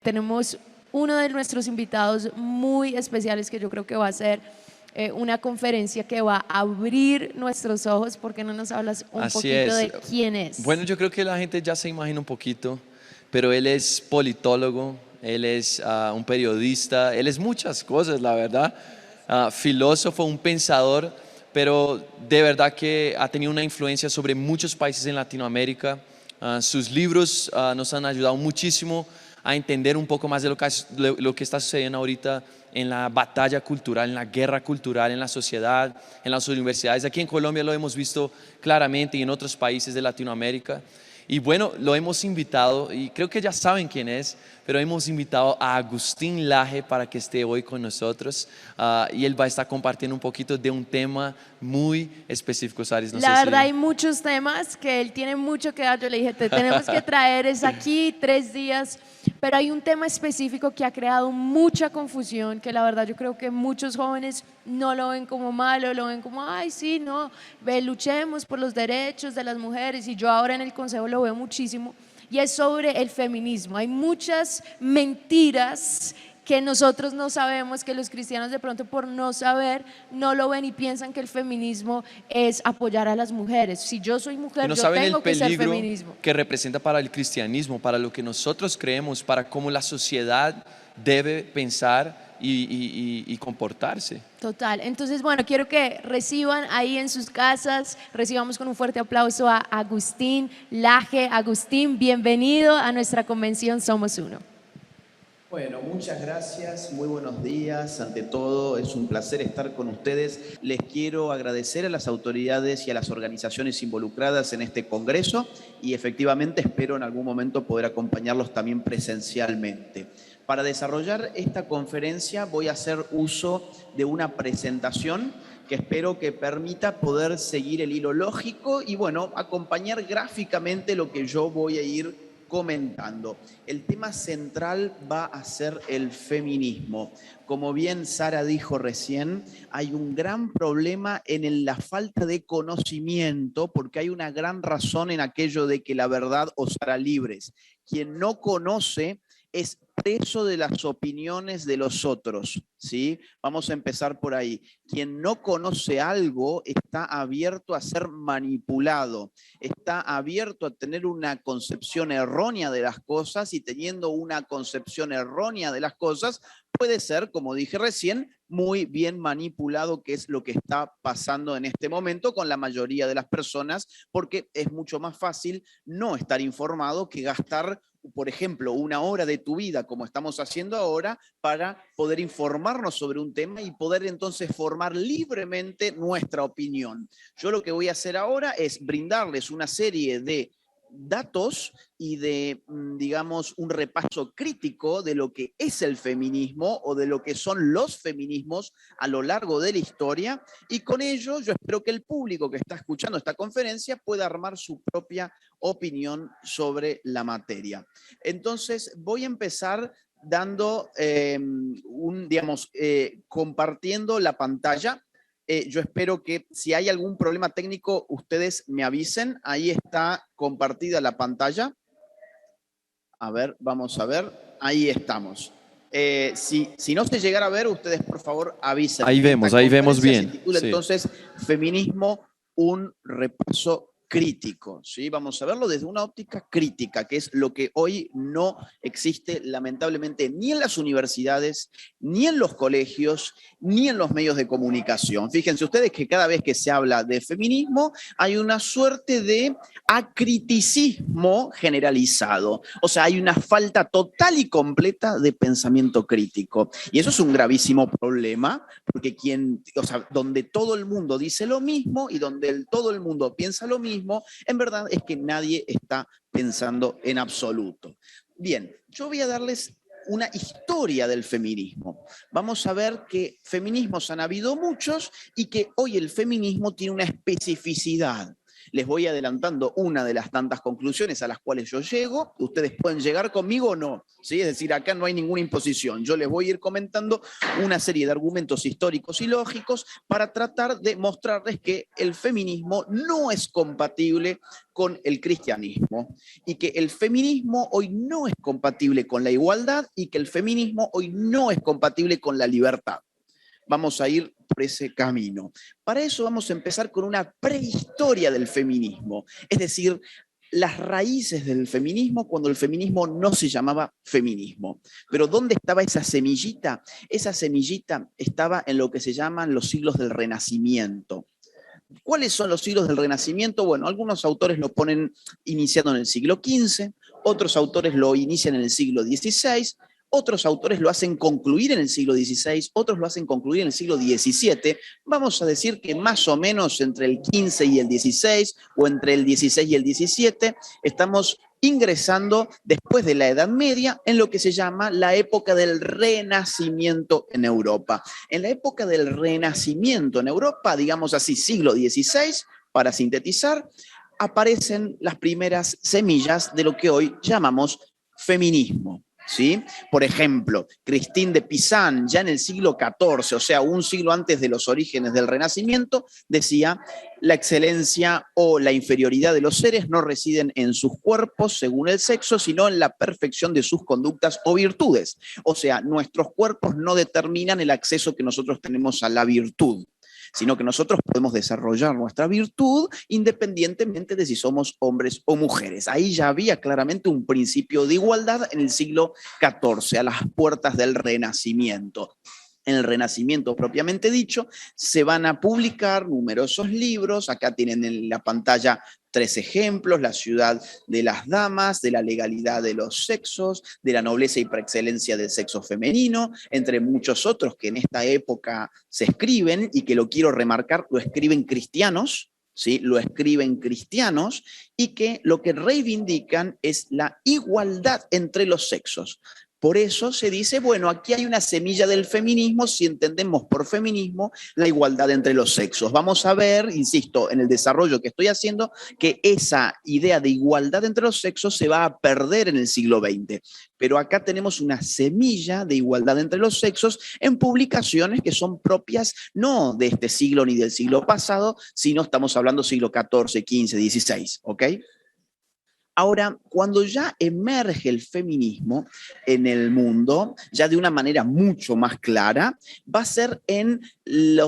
Tenemos uno de nuestros invitados muy especiales que yo creo que va a ser una conferencia que va a abrir nuestros ojos. ¿Por qué no nos hablas un poquito de quién es? Bueno, yo creo que la gente ya se imagina un poquito, pero él es politólogo, él es un periodista, él es muchas cosas, la verdad, filósofo, un pensador, pero de verdad que ha tenido una influencia sobre muchos países en Latinoamérica. Sus libros nos han ayudado muchísimo a entender un poco más de lo que está sucediendo ahorita en la batalla cultural, en la guerra cultural, en la sociedad, en las universidades. Aquí en Colombia lo hemos visto claramente y en otros países de Latinoamérica. Y bueno, lo hemos invitado, y creo que ya saben quién es, pero hemos invitado a Agustín Laje para que esté hoy con nosotros. Y él va a estar compartiendo un poquito de un tema muy específico. Saris, la verdad hay muchos temas que él tiene mucho que dar. Yo le dije, te tenemos que traer, es aquí 3 días, pero hay un tema específico que ha creado mucha confusión, que la verdad yo creo que muchos jóvenes no lo ven como malo, lo ven como, ay sí, no, luchemos por los derechos de las mujeres, y yo ahora en el consejo lo veo muchísimo, y es sobre el feminismo. Hay muchas mentiras que nosotros no sabemos, que los cristianos de pronto por no saber no lo ven y piensan que el feminismo es apoyar a las mujeres. Si yo soy mujer, no yo saben tengo el que ser peligro feminismo. que representa para el cristianismo, para lo que nosotros creemos, para cómo la sociedad debe pensar y comportarse. Total. Entonces, bueno, quiero que reciban ahí en sus casas, recibamos con un fuerte aplauso a Agustín Laje. Agustín, bienvenido a nuestra convención Somos Uno. Bueno, muchas gracias, muy buenos días. Ante todo, es un placer estar con ustedes. Les quiero agradecer a las autoridades y a las organizaciones involucradas en este congreso, y efectivamente espero en algún momento poder acompañarlos también presencialmente. Para desarrollar esta conferencia voy a hacer uso de una presentación que espero que permita poder seguir el hilo lógico y, bueno, acompañar gráficamente lo que yo voy a ir comentando. El tema central va a ser el feminismo. Como bien Sara dijo recién, hay un gran problema en la falta de conocimiento, porque hay una gran razón en aquello de que la verdad os hará libres. Quien no conoce es preso de las opiniones de los otros, ¿sí? Vamos a empezar por ahí. Quien no conoce algo está abierto a ser manipulado, está abierto a tener una concepción errónea de las cosas, y teniendo una concepción errónea de las cosas, puede ser, como dije recién, muy bien manipulado, que es lo que está pasando en este momento con la mayoría de las personas, porque es mucho más fácil no estar informado que gastar, por ejemplo, 1 hora de tu vida, como estamos haciendo ahora, para poder informarnos sobre un tema y poder entonces formar libremente nuestra opinión. Yo lo que voy a hacer ahora es brindarles una serie de datos y de, digamos, un repaso crítico de lo que es el feminismo o de lo que son los feminismos a lo largo de la historia, y con ello yo espero que el público que está escuchando esta conferencia pueda armar su propia opinión sobre la materia. Entonces voy a empezar dando compartiendo la pantalla. Yo espero que si hay algún problema técnico, ustedes me avisen. Ahí está compartida la pantalla. A ver, vamos a ver. Ahí estamos. Si no se llegara a ver, ustedes por favor avisen. Ahí vemos bien. Se titula entonces Feminismo, un repaso crítico, ¿sí? Vamos a verlo desde una óptica crítica, que es lo que hoy no existe lamentablemente ni en las universidades, ni en los colegios, ni en los medios de comunicación. Fíjense ustedes que cada vez que se habla de feminismo hay una suerte de acriticismo generalizado. O sea, hay una falta total y completa de pensamiento crítico. Y eso es un gravísimo problema, porque donde todo el mundo dice lo mismo y donde todo el mundo piensa lo mismo, en verdad es que nadie está pensando en absoluto. Bien, yo voy a darles una historia del feminismo. Vamos a ver que feminismos han habido muchos y que hoy el feminismo tiene una especificidad. Les voy adelantando una de las tantas conclusiones a las cuales yo llego. Ustedes pueden llegar conmigo o no, ¿sí? Es decir, acá no hay ninguna imposición. Yo les voy a ir comentando una serie de argumentos históricos y lógicos para tratar de mostrarles que el feminismo no es compatible con el cristianismo y que el feminismo hoy no es compatible con la igualdad y que el feminismo hoy no es compatible con la libertad. Vamos a ir por ese camino. Para eso vamos a empezar con una prehistoria del feminismo, es decir, las raíces del feminismo cuando el feminismo no se llamaba feminismo. Pero ¿dónde estaba esa semillita? Esa semillita estaba en lo que se llaman los siglos del Renacimiento. ¿Cuáles son los siglos del Renacimiento? Bueno, algunos autores lo ponen iniciando en el siglo XV, otros autores lo inician en el siglo XVI, otros autores lo hacen concluir en el siglo XVI, otros lo hacen concluir en el siglo XVII. Vamos a decir que más o menos entre el XV y el XVI, o entre el XVI y el XVII, estamos ingresando después de la Edad Media en lo que se llama la época del Renacimiento en Europa. En la época del Renacimiento en Europa, digamos así, siglo XVI, para sintetizar, aparecen las primeras semillas de lo que hoy llamamos feminismo. ¿Sí? Por ejemplo, Christine de Pizan, ya en el siglo XIV, o sea, un siglo antes de los orígenes del Renacimiento, decía: la excelencia o la inferioridad de los seres no residen en sus cuerpos según el sexo, sino en la perfección de sus conductas o virtudes. O sea, nuestros cuerpos no determinan el acceso que nosotros tenemos a la virtud, sino que nosotros podemos desarrollar nuestra virtud independientemente de si somos hombres o mujeres. Ahí ya había claramente un principio de igualdad en el siglo XIV, a las puertas del Renacimiento. En el Renacimiento propiamente dicho, se van a publicar numerosos libros. Acá tienen en la pantalla 3 ejemplos: La ciudad de las damas, de la legalidad de los sexos, de la nobleza y preexcelencia del sexo femenino, entre muchos otros que en esta época se escriben y que, lo quiero remarcar, lo escriben cristianos, ¿sí? Lo escriben cristianos, y que lo que reivindican es la igualdad entre los sexos. Por eso se dice, bueno, aquí hay una semilla del feminismo, si entendemos por feminismo la igualdad entre los sexos. Vamos a ver, insisto, en el desarrollo que estoy haciendo, que esa idea de igualdad entre los sexos se va a perder en el siglo XX. Pero acá tenemos una semilla de igualdad entre los sexos en publicaciones que son propias no de este siglo ni del siglo pasado, sino estamos hablando siglo XIV, XV, XVI, ¿ok? Ahora, cuando ya emerge el feminismo en el mundo, ya de una manera mucho más clara, va a ser en el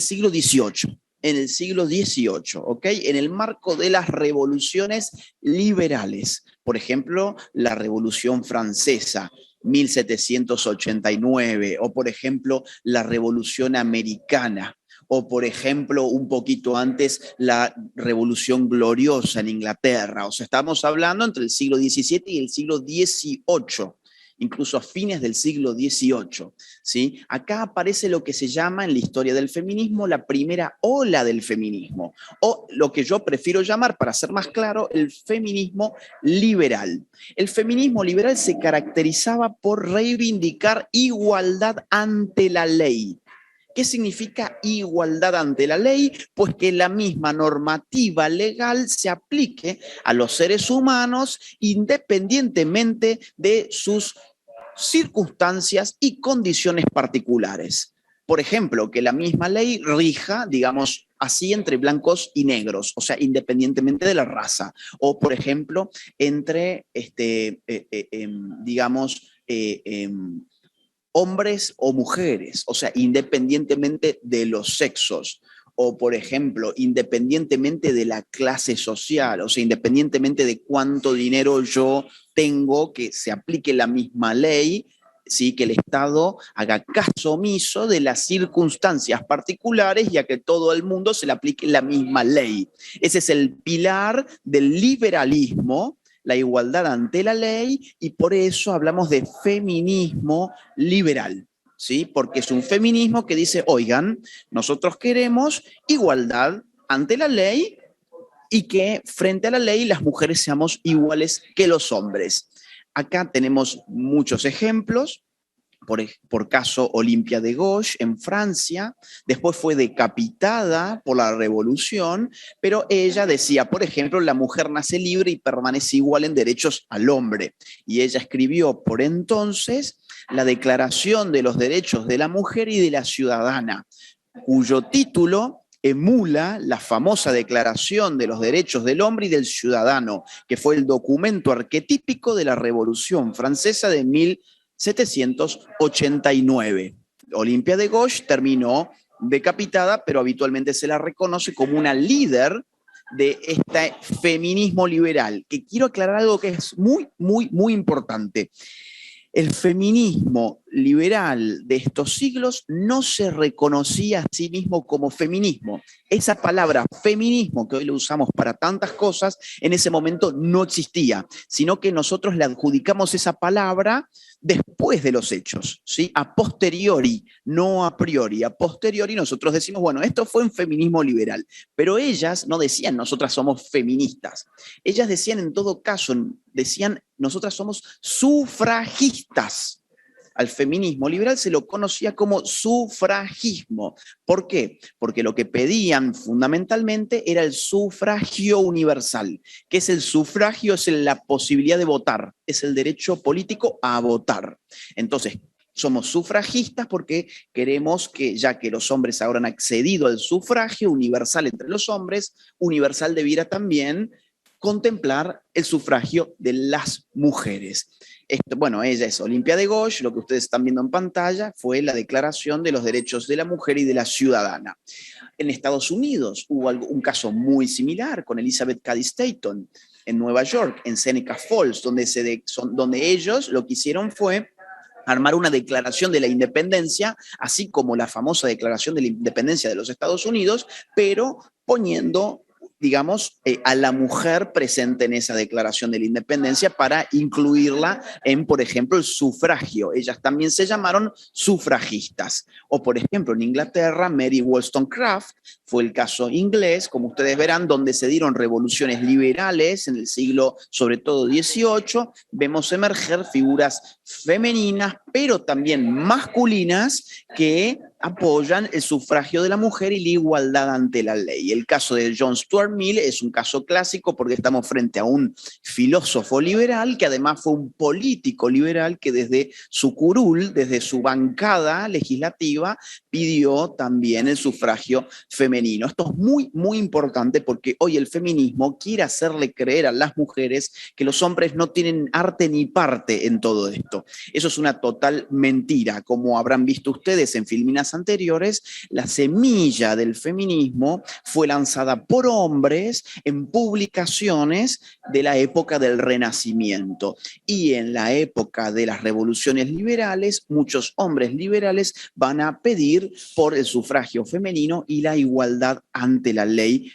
siglo XVIII. En el siglo XVIII, ¿ok? En el marco de las revoluciones liberales. Por ejemplo, la Revolución Francesa, 1789, o por ejemplo, la Revolución Americana, o por ejemplo, un poquito antes, la Revolución Gloriosa en Inglaterra. O sea, estamos hablando entre el siglo XVII y el siglo XVIII, incluso a fines del siglo XVIII, ¿sí? Acá aparece lo que se llama en la historia del feminismo la primera ola del feminismo, o lo que yo prefiero llamar, para ser más claro, el feminismo liberal. El feminismo liberal se caracterizaba por reivindicar igualdad ante la ley. ¿Qué significa igualdad ante la ley? Pues que la misma normativa legal se aplique a los seres humanos independientemente de sus circunstancias y condiciones particulares. Por ejemplo, que la misma ley rija, digamos así, entre blancos y negros, o sea, independientemente de la raza. O, por ejemplo, entre, hombres o mujeres, o sea, independientemente de los sexos, o por ejemplo, independientemente de la clase social, o sea, independientemente de cuánto dinero yo tengo, que se aplique la misma ley, ¿sí? Que el Estado haga caso omiso de las circunstancias particulares y a que todo el mundo se le aplique la misma ley. Ese es el pilar del liberalismo, la igualdad ante la ley, y por eso hablamos de feminismo liberal, ¿sí? Porque es un feminismo que dice, oigan, nosotros queremos igualdad ante la ley y que frente a la ley las mujeres seamos iguales que los hombres. Acá tenemos muchos ejemplos. por caso Olimpia de Gauche en Francia, después fue decapitada por la revolución, pero ella decía, por ejemplo, la mujer nace libre y permanece igual en derechos al hombre. Y ella escribió por entonces la Declaración de los Derechos de la Mujer y de la Ciudadana, cuyo título emula la famosa Declaración de los Derechos del Hombre y del Ciudadano, que fue el documento arquetípico de la Revolución Francesa de 1789. Olimpia de Gauche terminó decapitada, pero habitualmente se la reconoce como una líder de este feminismo liberal, que quiero aclarar algo que es muy, muy, muy importante. El feminismo liberal de estos siglos no se reconocía a sí mismo como feminismo. Esa palabra feminismo, que hoy lo usamos para tantas cosas, en ese momento no existía, sino que nosotros le adjudicamos esa palabra después de los hechos, ¿sí? A posteriori, no a priori. A posteriori nosotros decimos, bueno, esto fue un feminismo liberal, pero ellas no decían nosotras somos feministas. Ellas decían en todo caso, decían nosotras somos sufragistas. Al feminismo liberal se lo conocía como sufragismo. ¿Por qué? Porque lo que pedían fundamentalmente era el sufragio universal. ¿Qué es el sufragio? Es la posibilidad de votar, es el derecho político a votar. Entonces, somos sufragistas porque queremos que, ya que los hombres ahora han accedido al sufragio universal entre los hombres, universal debiera también contemplar el sufragio de las mujeres. Bueno, ella es Olimpia de Gauche, lo que ustedes están viendo en pantalla fue la Declaración de los Derechos de la Mujer y de la Ciudadana. En Estados Unidos hubo un caso muy similar con Elizabeth Cady Stanton en Nueva York, en Seneca Falls, donde ellos lo que hicieron fue armar una declaración de la independencia, así como la famosa Declaración de la Independencia de los Estados Unidos, pero poniendo, digamos, a la mujer presente en esa Declaración de la Independencia para incluirla en, por ejemplo, el sufragio. Ellas también se llamaron sufragistas. O, por ejemplo, en Inglaterra, Mary Wollstonecraft fue el caso inglés, como ustedes verán, donde se dieron revoluciones liberales en el siglo, sobre todo, XVIII. Vemos emerger figuras femeninas, pero también masculinas, que apoyan el sufragio de la mujer y la igualdad ante la ley. El caso de John Stuart Mill es un caso clásico porque estamos frente a un filósofo liberal que además fue un político liberal que desde su curul, desde su bancada legislativa, pidió también el sufragio femenino. Esto es muy, muy importante porque hoy el feminismo quiere hacerle creer a las mujeres que los hombres no tienen arte ni parte en todo esto. Eso es una total mentira. Como habrán visto ustedes en filminas anteriores, la semilla del feminismo fue lanzada por hombres en publicaciones de la época del Renacimiento. Y en la época de las revoluciones liberales, muchos hombres liberales van a pedir por el sufragio femenino y la igualdad ante la ley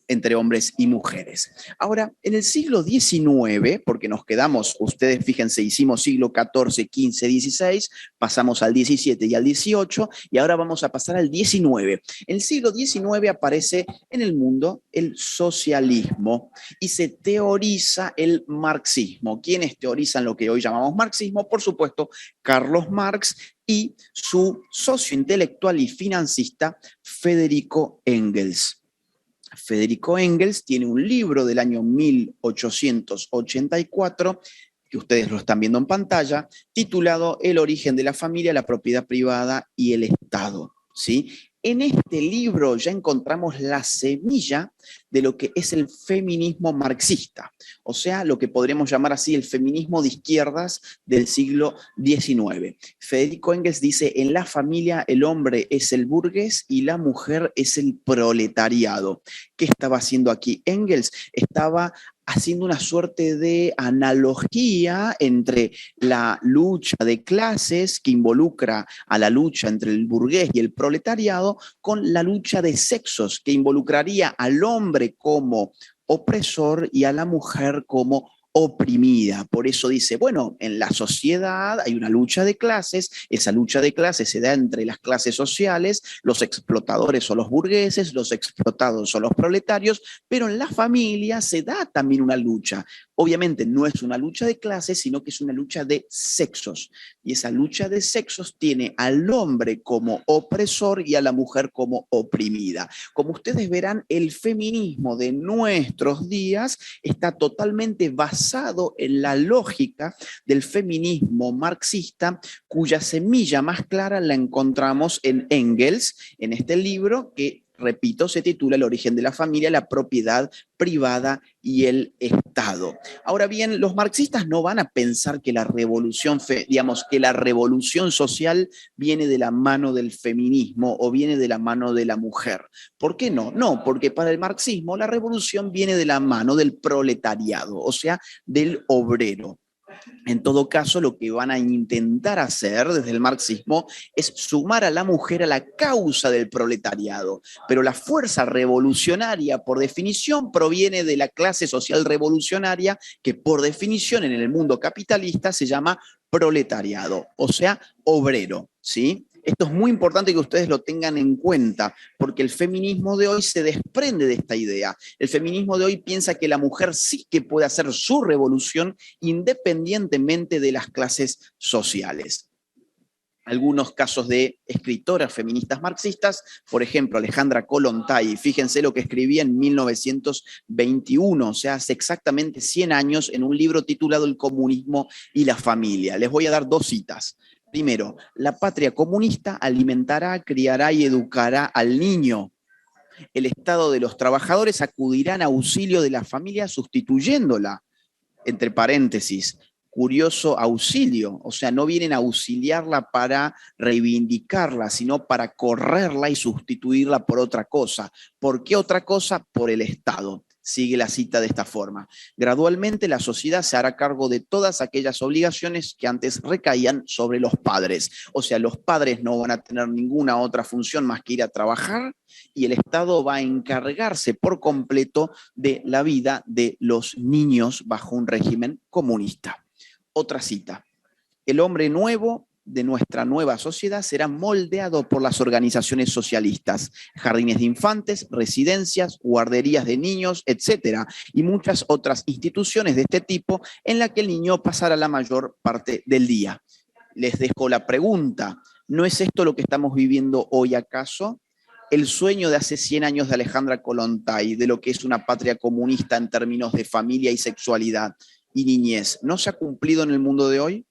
entre hombres y mujeres. Ahora, en el siglo XIX, porque nos quedamos, ustedes fíjense, hicimos siglo XIV, XV, XVI, pasamos al XVII y al XVIII, y ahora vamos a pasar al XIX. En el siglo XIX aparece en el mundo el socialismo y se teoriza el marxismo. ¿Quiénes teorizan lo que hoy llamamos marxismo? Por supuesto, Carlos Marx y su socio intelectual y financista, Federico Engels. Federico Engels tiene un libro del año 1884, que ustedes lo están viendo en pantalla, titulado El origen de la familia, la propiedad privada y el Estado, ¿sí? En este libro ya encontramos la semilla de lo que es el feminismo marxista, o sea, lo que podríamos llamar así el feminismo de izquierdas del siglo XIX. Federico Engels dice, en la familia el hombre es el burgués y la mujer es el proletariado. ¿Qué estaba haciendo aquí Engels? Estaba haciendo una suerte de analogía entre la lucha de clases que involucra a la lucha entre el burgués y el proletariado con la lucha de sexos que involucraría al hombre como opresor y a la mujer como oprimida. Por eso dice, bueno, en la sociedad hay una lucha de clases, esa lucha de clases se da entre las clases sociales, los explotadores o los burgueses, los explotados o los proletarios, pero en la familia se da también una lucha. Obviamente no es una lucha de clases, sino que es una lucha de sexos. Y esa lucha de sexos tiene al hombre como opresor y a la mujer como oprimida. Como ustedes verán, el feminismo de nuestros días está totalmente basado en la lógica del feminismo marxista, cuya semilla más clara la encontramos en Engels, en este libro que, repito, se titula El origen de la familia, la propiedad privada y el Estado. Ahora bien, los marxistas no van a pensar que la revolución, digamos, que la revolución social viene de la mano del feminismo o viene de la mano de la mujer. ¿Por qué no? No, porque para el marxismo la revolución viene de la mano del proletariado, o sea, del obrero. En todo caso, lo que van a intentar hacer desde el marxismo es sumar a la mujer a la causa del proletariado. Pero la fuerza revolucionaria, por definición, proviene de la clase social revolucionaria, que por definición en el mundo capitalista se llama proletariado, o sea, obrero, ¿sí? Esto es muy importante que ustedes lo tengan en cuenta, porque el feminismo de hoy se desprende de esta idea. El feminismo de hoy piensa que la mujer sí que puede hacer su revolución independientemente de las clases sociales. Algunos casos de escritoras feministas marxistas, por ejemplo, Alejandra Kollontai, fíjense lo que escribía en 1921, o sea, hace exactamente 100 años, en un libro titulado El comunismo y la familia. Les voy a dar dos citas. Primero, la patria comunista alimentará, criará y educará al niño. El Estado de los trabajadores acudirá en auxilio de la familia sustituyéndola. Entre paréntesis, curioso auxilio, o sea, no vienen a auxiliarla para reivindicarla, sino para correrla y sustituirla por otra cosa. ¿Por qué otra cosa? Por el Estado. Sigue la cita de esta forma. Gradualmente la sociedad se hará cargo de todas aquellas obligaciones que antes recaían sobre los padres. O sea, los padres no van a tener ninguna otra función más que ir a trabajar y el Estado va a encargarse por completo de la vida de los niños bajo un régimen comunista. Otra cita. El hombre nuevo de nuestra nueva sociedad será moldeado por las organizaciones socialistas, jardines de infantes, residencias, guarderías de niños, etcétera, y muchas otras instituciones de este tipo en la que el niño pasará la mayor parte del día. Les dejo la pregunta, ¿no es esto lo que estamos viviendo hoy acaso? El sueño de hace 100 años de Alejandra Kollontai, de lo que es una patria comunista en términos de familia y sexualidad y niñez, ¿no se ha cumplido en el mundo de hoy?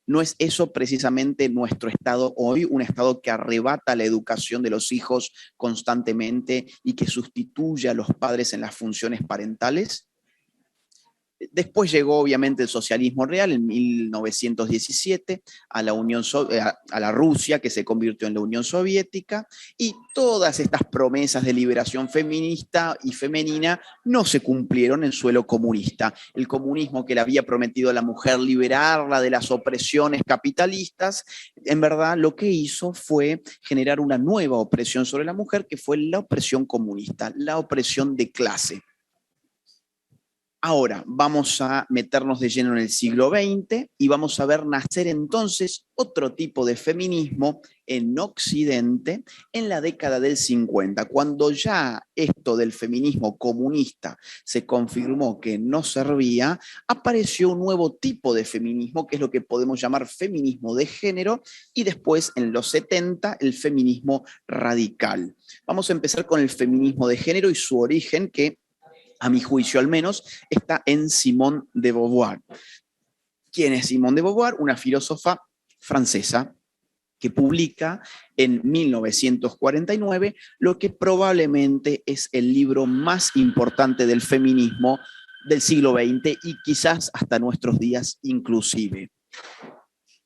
¿No es eso precisamente nuestro Estado hoy? Un Estado que arrebata la educación de los hijos constantemente y que sustituye a los padres en las funciones parentales. Después llegó obviamente el socialismo real en 1917 a la Rusia, que se convirtió en la Unión Soviética, y todas estas promesas de liberación feminista y femenina no se cumplieron en suelo comunista. El comunismo que le había prometido a la mujer liberarla de las opresiones capitalistas, en verdad lo que hizo fue generar una nueva opresión sobre la mujer, que fue la opresión comunista, la opresión de clase. Ahora vamos a meternos de lleno en el siglo XX y vamos a ver nacer entonces otro tipo de feminismo en Occidente en la década del 50, cuando ya esto del feminismo comunista se confirmó que no servía, apareció un nuevo tipo de feminismo, que es lo que podemos llamar feminismo de género, y después en los 70 el feminismo radical. Vamos a empezar con el feminismo de género y su origen, que a mi juicio al menos, está en Simone de Beauvoir. ¿Quién es Simone de Beauvoir? Una filósofa francesa que publica en 1949 lo que probablemente es el libro más importante del feminismo del siglo XX y quizás hasta nuestros días inclusive.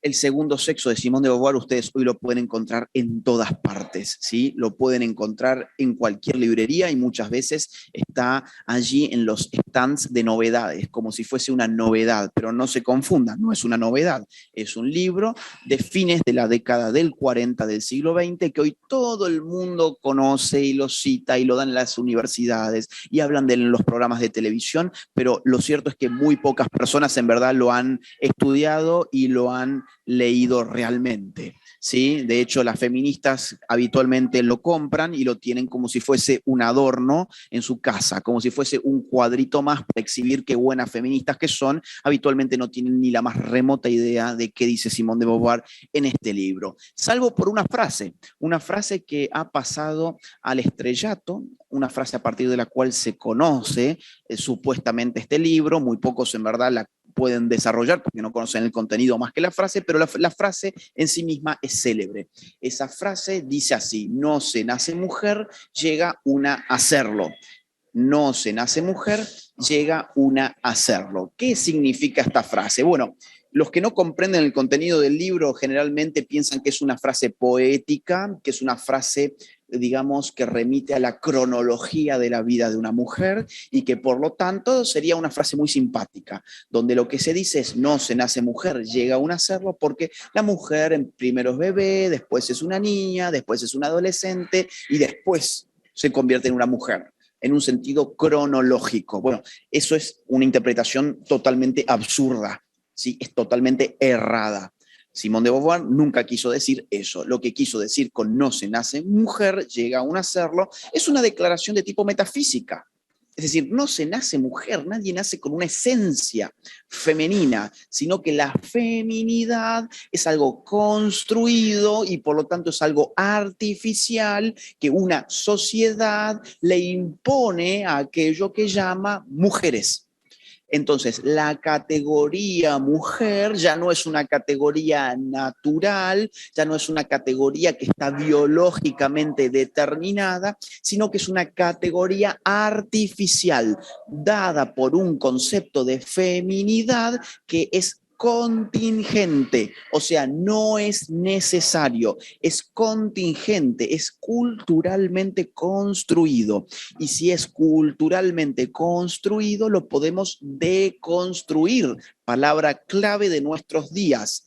El segundo sexo de Simone de Beauvoir ustedes hoy lo pueden encontrar en todas partes, ¿sí? Lo pueden encontrar en cualquier librería y muchas veces está allí en los stands de novedades, como si fuese una novedad, pero no se confundan, no es una novedad, es un libro de fines de la década del 40 del siglo XX que hoy todo el mundo conoce y lo cita y lo dan en las universidades y hablan de los programas de televisión, pero lo cierto es que muy pocas personas en verdad lo han estudiado y lo han leído realmente, ¿sí? De hecho, las feministas habitualmente lo compran y lo tienen como si fuese un adorno en su casa, como si fuese un cuadrito más para exhibir qué buenas feministas que son. Habitualmente no tienen ni la más remota idea de qué dice Simone de Beauvoir en este libro, salvo por una frase que ha pasado al estrellato, una frase a partir de la cual se conoce supuestamente este libro. Muy pocos en verdad la pueden desarrollar porque no conocen el contenido más que la frase, pero la frase en sí misma es célebre. Esa frase dice así: no se nace mujer, llega una a serlo. No se nace mujer, llega una a serlo. ¿Qué significa esta frase? Bueno, los que no comprenden el contenido del libro generalmente piensan que es una frase poética, que es una frase, digamos, que remite a la cronología de la vida de una mujer y que por lo tanto sería una frase muy simpática, donde lo que se dice es: no se nace mujer, llega a serlo, porque la mujer en primero es bebé, después es una niña, después es una adolescente y después se convierte en una mujer, en un sentido cronológico. Bueno, eso es una interpretación totalmente absurda, ¿sí? Es totalmente errada. Simone de Beauvoir nunca quiso decir eso. Lo que quiso decir con no se nace mujer, llega a serlo, es una declaración de tipo metafísica. Es decir, no se nace mujer, nadie nace con una esencia femenina, sino que la feminidad es algo construido y por lo tanto es algo artificial que una sociedad le impone a aquello que llama mujeres. Entonces, la categoría mujer ya no es una categoría natural, ya no es una categoría que está biológicamente determinada, sino que es una categoría artificial, dada por un concepto de feminidad que es contingente, o sea, no es necesario, es contingente, es culturalmente construido. Y si es culturalmente construido, lo podemos deconstruir, palabra clave de nuestros días.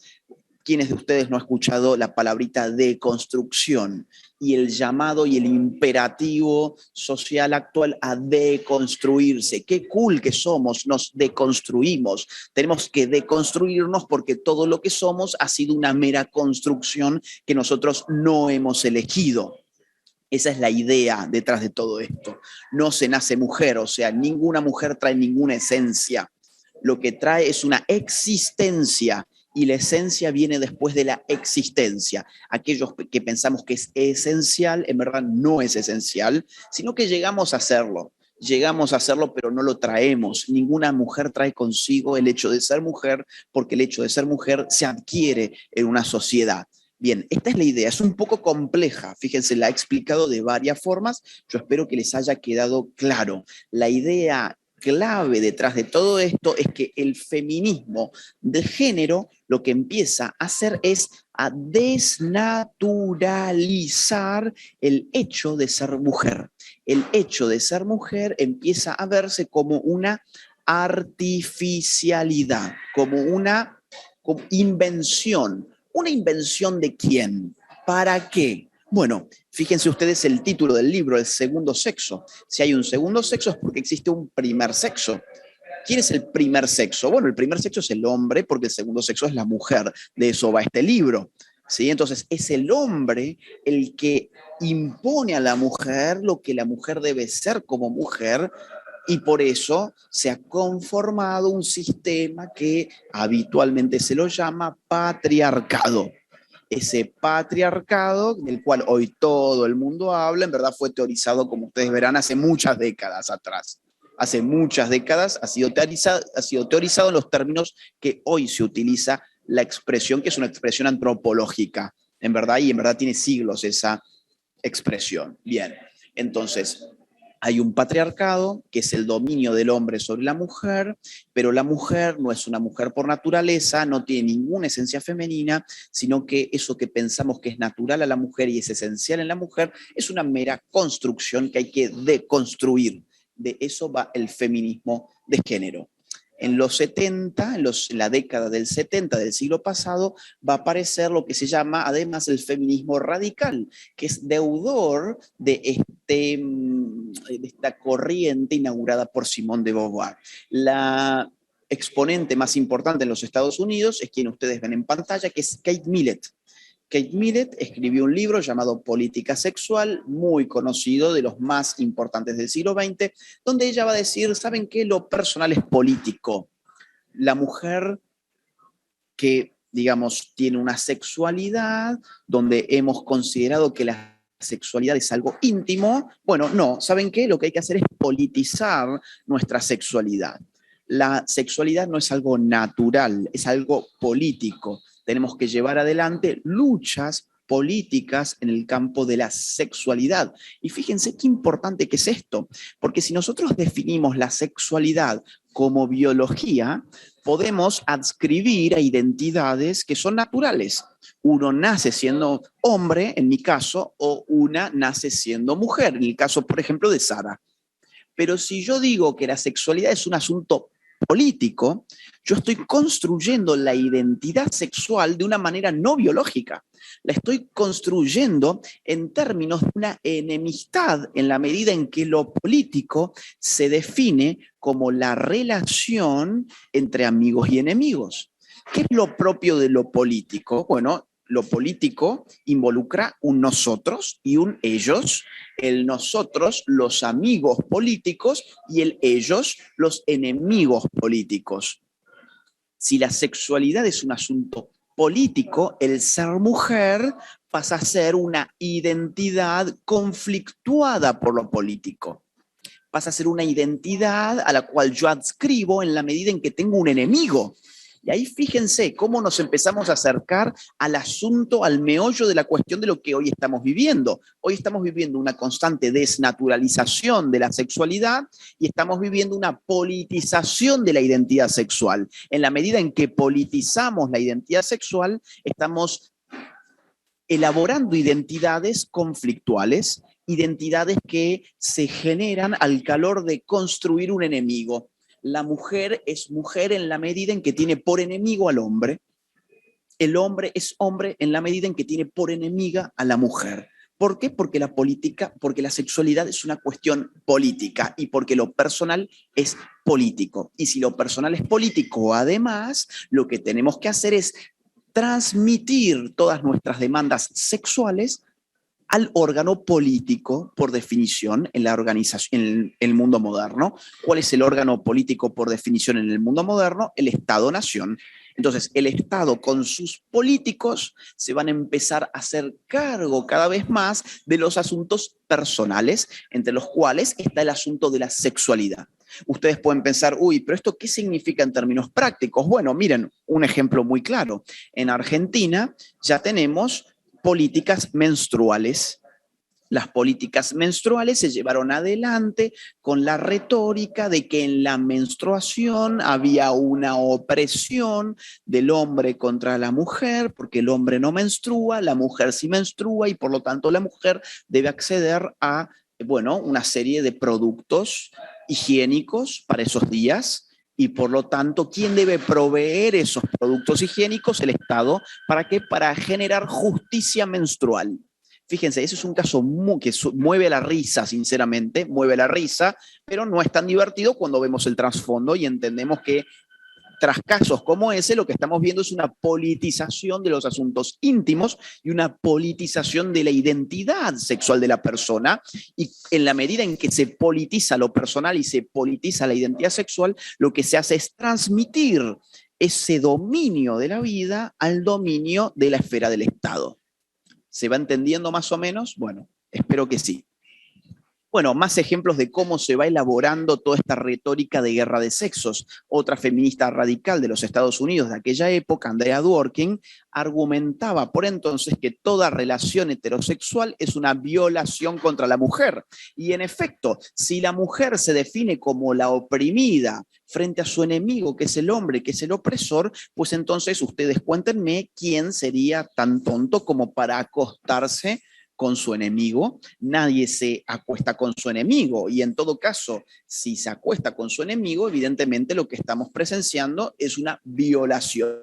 ¿Quiénes de ustedes no han escuchado la palabrita deconstrucción y el llamado y el imperativo social actual a deconstruirse? Qué cool que somos, nos deconstruimos. Tenemos que deconstruirnos porque todo lo que somos ha sido una mera construcción que nosotros no hemos elegido. Esa es la idea detrás de todo esto. No se nace mujer, o sea, ninguna mujer trae ninguna esencia. Lo que trae es una existencia y la esencia viene después de la existencia. Aquellos que pensamos que es esencial, en verdad no es esencial, sino que llegamos a hacerlo. Llegamos a hacerlo, pero no lo traemos. Ninguna mujer trae consigo el hecho de ser mujer, porque el hecho de ser mujer se adquiere en una sociedad. Bien, esta es la idea, es un poco compleja, fíjense, la he explicado de varias formas, yo espero que les haya quedado claro. La idea clave detrás de todo esto es que el feminismo de género lo que empieza a hacer es a desnaturalizar el hecho de ser mujer. El hecho de ser mujer empieza a verse como una artificialidad, como una invención. ¿Una invención de quién? ¿Para qué? Bueno, fíjense ustedes el título del libro, El segundo sexo. Si hay un segundo sexo es porque existe un primer sexo. ¿Quién es el primer sexo? Bueno, el primer sexo es el hombre, porque el segundo sexo es la mujer. De eso va este libro, ¿sí? Entonces, es el hombre el que impone a la mujer lo que la mujer debe ser como mujer, y por eso se ha conformado un sistema que habitualmente se lo llama patriarcado. Ese patriarcado, del cual hoy todo el mundo habla, en verdad fue teorizado, como ustedes verán, hace muchas décadas atrás. Hace muchas décadas ha sido teorizado en los términos que hoy se utiliza la expresión, que es una expresión antropológica, en verdad, y en verdad tiene siglos esa expresión. Bien, entonces hay un patriarcado, que es el dominio del hombre sobre la mujer, pero la mujer no es una mujer por naturaleza, no tiene ninguna esencia femenina, sino que eso que pensamos que es natural a la mujer y es esencial en la mujer, es una mera construcción que hay que deconstruir. De eso va el feminismo de género. En los 70, en la década del 70 del siglo pasado, va a aparecer lo que se llama además el feminismo radical, que es deudor de esta corriente inaugurada por Simone de Beauvoir. exponente más importante en los Estados Unidos es quien ustedes ven en pantalla, que es Kate Millett. Kate Millett escribió un libro llamado Política Sexual, muy conocido, de los más importantes del siglo XX, donde ella va a decir, ¿saben qué? Lo personal es político. La mujer que, digamos, tiene una sexualidad donde hemos considerado que la sexualidad es algo íntimo, bueno, no, ¿saben qué? Lo que hay que hacer es politizar nuestra sexualidad. La sexualidad no es algo natural, es algo político. Tenemos que llevar adelante luchas políticas en el campo de la sexualidad. Y fíjense qué importante que es esto, porque si nosotros definimos la sexualidad como biología, podemos adscribir a identidades que son naturales. Uno nace siendo hombre, en mi caso, o una nace siendo mujer, en el caso, por ejemplo, de Sara. Pero si yo digo que la sexualidad es un asunto político, yo estoy construyendo la identidad sexual de una manera no biológica. La estoy construyendo en términos de una enemistad en la medida en que lo político se define como la relación entre amigos y enemigos. ¿Qué es lo propio de lo político? Bueno, lo político involucra un nosotros y un ellos, el nosotros, los amigos políticos, y el ellos, los enemigos políticos. Si la sexualidad es un asunto político, el ser mujer pasa a ser una identidad conflictuada por lo político. Pasa a ser una identidad a la cual yo adscribo en la medida en que tengo un enemigo. Y ahí fíjense cómo nos empezamos a acercar al asunto, al meollo de la cuestión de lo que hoy estamos viviendo. Hoy estamos viviendo una constante desnaturalización de la sexualidad y estamos viviendo una politización de la identidad sexual. En la medida en que politizamos la identidad sexual, estamos elaborando identidades conflictuales, identidades que se generan al calor de construir un enemigo. La mujer es mujer en la medida en que tiene por enemigo al hombre. El hombre es hombre en la medida en que tiene por enemiga a la mujer. ¿Por qué? Porque la sexualidad es una cuestión política y porque lo personal es político. Y si lo personal es político, además, lo que tenemos que hacer es transmitir todas nuestras demandas sexuales al órgano político, por definición, en la organización, en el mundo moderno. ¿Cuál es el órgano político por definición en el mundo moderno? El Estado-Nación. Entonces, el Estado con sus políticos se van a empezar a hacer cargo cada vez más de los asuntos personales, entre los cuales está el asunto de la sexualidad. Ustedes pueden pensar, uy, pero ¿esto qué significa en términos prácticos? Bueno, miren, un ejemplo muy claro. En Argentina ya tenemos políticas menstruales. Las políticas menstruales se llevaron adelante con la retórica de que en la menstruación había una opresión del hombre contra la mujer, porque el hombre no menstrua, la mujer sí menstrua y por lo tanto la mujer debe acceder a, bueno, una serie de productos higiénicos para esos días. Y por lo tanto, ¿quién debe proveer esos productos higiénicos? El Estado. ¿Para qué? Para generar justicia menstrual. Fíjense, ese es un caso que mueve la risa, sinceramente, mueve la risa, pero no es tan divertido cuando vemos el trasfondo y entendemos que tras casos como ese, lo que estamos viendo es una politización de los asuntos íntimos y una politización de la identidad sexual de la persona. Y en la medida en que se politiza lo personal y se politiza la identidad sexual, lo que se hace es transmitir ese dominio de la vida al dominio de la esfera del Estado. ¿Se va entendiendo más o menos? Bueno, espero que sí. Bueno, más ejemplos de cómo se va elaborando toda esta retórica de guerra de sexos. Otra feminista radical de los Estados Unidos de aquella época, Andrea Dworkin, argumentaba por entonces que toda relación heterosexual es una violación contra la mujer. Y en efecto, si la mujer se define como la oprimida frente a su enemigo, que es el hombre, que es el opresor, pues entonces ustedes cuéntenme quién sería tan tonto como para acostarse con su enemigo. Nadie se acuesta con su enemigo y en todo caso, si se acuesta con su enemigo, evidentemente lo que estamos presenciando es una violación.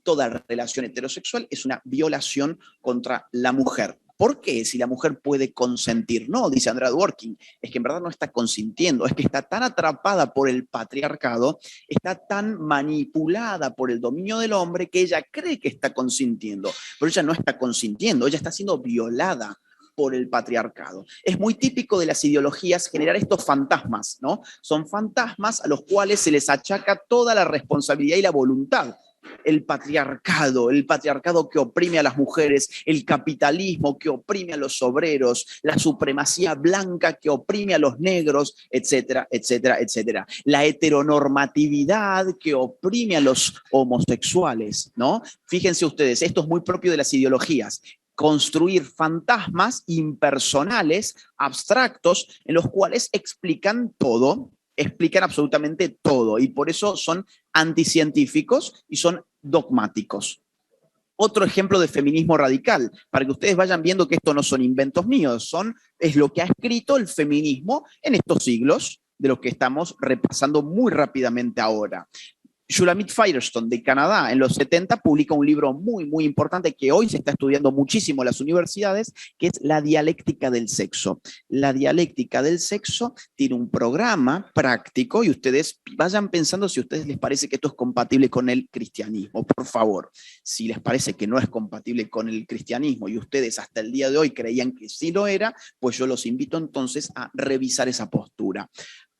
Toda relación heterosexual es una violación contra la mujer. ¿Por qué si la mujer puede consentir? No, dice Andrea Dworkin, es que en verdad no está consintiendo, es que está tan atrapada por el patriarcado, está tan manipulada por el dominio del hombre que ella cree que está consintiendo, pero ella no está consintiendo, ella está siendo violada por el patriarcado. Es muy típico de las ideologías generar estos fantasmas, ¿no? Son fantasmas a los cuales se les achaca toda la responsabilidad y la voluntad. El patriarcado que oprime a las mujeres, el capitalismo que oprime a los obreros, la supremacía blanca que oprime a los negros, etcétera, etcétera, etcétera. La heteronormatividad que oprime a los homosexuales, ¿no? Fíjense ustedes, esto es muy propio de las ideologías. Construir fantasmas impersonales, abstractos, en los cuales explican todo, explican absolutamente todo, y por eso son anticientíficos y son dogmáticos. Otro ejemplo de feminismo radical, para que ustedes vayan viendo que esto no son inventos míos, es lo que ha escrito el feminismo en estos siglos, de lo que estamos repasando muy rápidamente ahora. Shulamit Firestone de Canadá en los 70 publica un libro muy, muy importante que hoy se está estudiando muchísimo en las universidades, que es La dialéctica del sexo. La dialéctica del sexo tiene un programa práctico y ustedes vayan pensando si a ustedes les parece que esto es compatible con el cristianismo, por favor. Si les parece que no es compatible con el cristianismo y ustedes hasta el día de hoy creían que sí lo era, pues yo los invito entonces a revisar esa postura.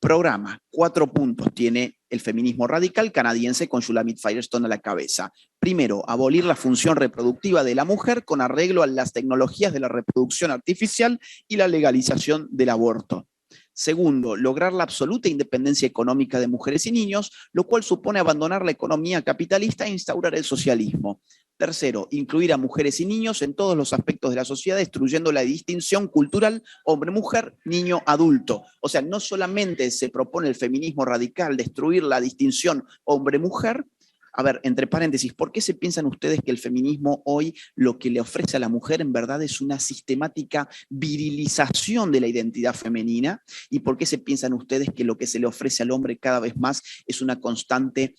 Programa, 4 puntos tiene el feminismo radical canadiense con Shulamit Firestone a la cabeza. Primero, abolir la función reproductiva de la mujer con arreglo a las tecnologías de la reproducción artificial y la legalización del aborto. Segundo, lograr la absoluta independencia económica de mujeres y niños, lo cual supone abandonar la economía capitalista e instaurar el socialismo. Tercero, incluir a mujeres y niños en todos los aspectos de la sociedad, destruyendo la distinción cultural hombre-mujer, niño-adulto. O sea, no solamente se propone el feminismo radical destruir la distinción hombre-mujer. A ver, entre paréntesis, ¿por qué se piensan ustedes que el feminismo hoy lo que le ofrece a la mujer en verdad es una sistemática virilización de la identidad femenina? ¿Y por qué se piensan ustedes que lo que se le ofrece al hombre cada vez más es una constante,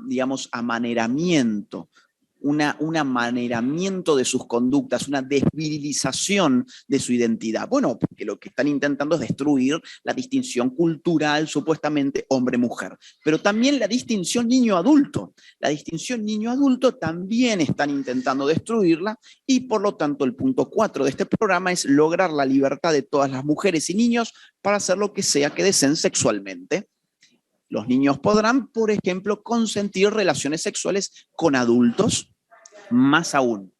digamos, amaneramiento? Un amaneramiento de sus conductas, una desvirilización de su identidad. Bueno, porque lo que están intentando es destruir la distinción cultural, supuestamente hombre-mujer, pero también la distinción niño-adulto. La distinción niño-adulto también están intentando destruirla y por lo tanto el punto 4 de este programa es lograr la libertad de todas las mujeres y niños para hacer lo que sea que deseen sexualmente. Los niños podrán, por ejemplo, consentir relaciones sexuales con adultos. Más aún,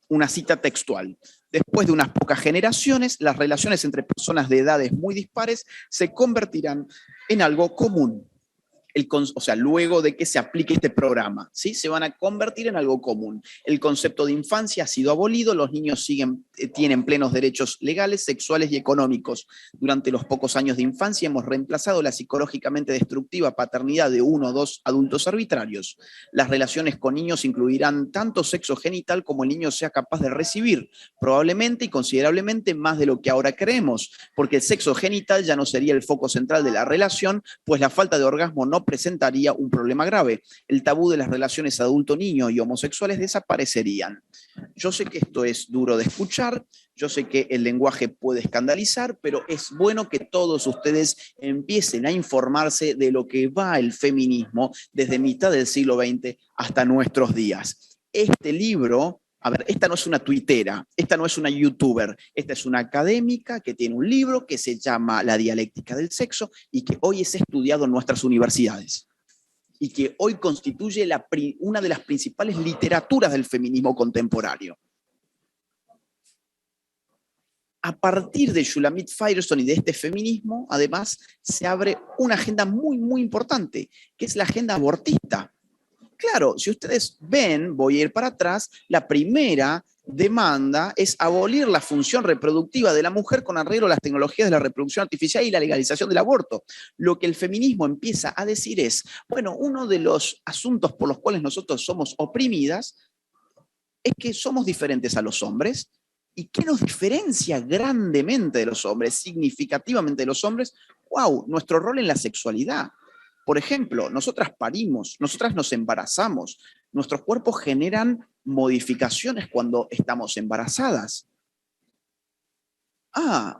una cita textual. Después de unas pocas generaciones, las relaciones entre personas de edades muy dispares se convertirán en algo común. O sea, luego de que se aplique este programa, ¿sí? Se van a convertir en algo común. El concepto de infancia ha sido abolido, los niños tienen plenos derechos legales, sexuales y económicos. Durante los pocos años de infancia hemos reemplazado la psicológicamente destructiva paternidad de 1 o 2 adultos arbitrarios. Las relaciones con niños incluirán tanto sexo genital como el niño sea capaz de recibir, probablemente y considerablemente más de lo que ahora creemos, porque el sexo genital ya no sería el foco central de la relación, pues la falta de orgasmo no presentaría un problema grave. El tabú de las relaciones adulto-niño y homosexuales desaparecerían. Yo sé que esto es duro de escuchar, yo sé que el lenguaje puede escandalizar, pero es bueno que todos ustedes empiecen a informarse de lo que va el feminismo desde mitad del siglo XX hasta nuestros días. Este libro... A ver, esta no es una tuitera, esta no es una youtuber, esta es una académica que tiene un libro que se llama La dialéctica del sexo y que hoy es estudiado en nuestras universidades y que hoy constituye una de las principales literaturas del feminismo contemporáneo. A partir de Shulamit Firestone y de este feminismo, además, se abre una agenda muy, muy importante, que es la agenda abortista. Claro, si ustedes ven, voy a ir para atrás, la primera demanda es abolir la función reproductiva de la mujer con arreglo a las tecnologías de la reproducción artificial y la legalización del aborto. Lo que el feminismo empieza a decir es, bueno, uno de los asuntos por los cuales nosotros somos oprimidas es que somos diferentes a los hombres. ¿Y qué nos diferencia grandemente de los hombres, significativamente de los hombres? ¡Wow! Nuestro rol en la sexualidad. Por ejemplo, nosotras parimos, nosotras nos embarazamos, nuestros cuerpos generan modificaciones cuando estamos embarazadas.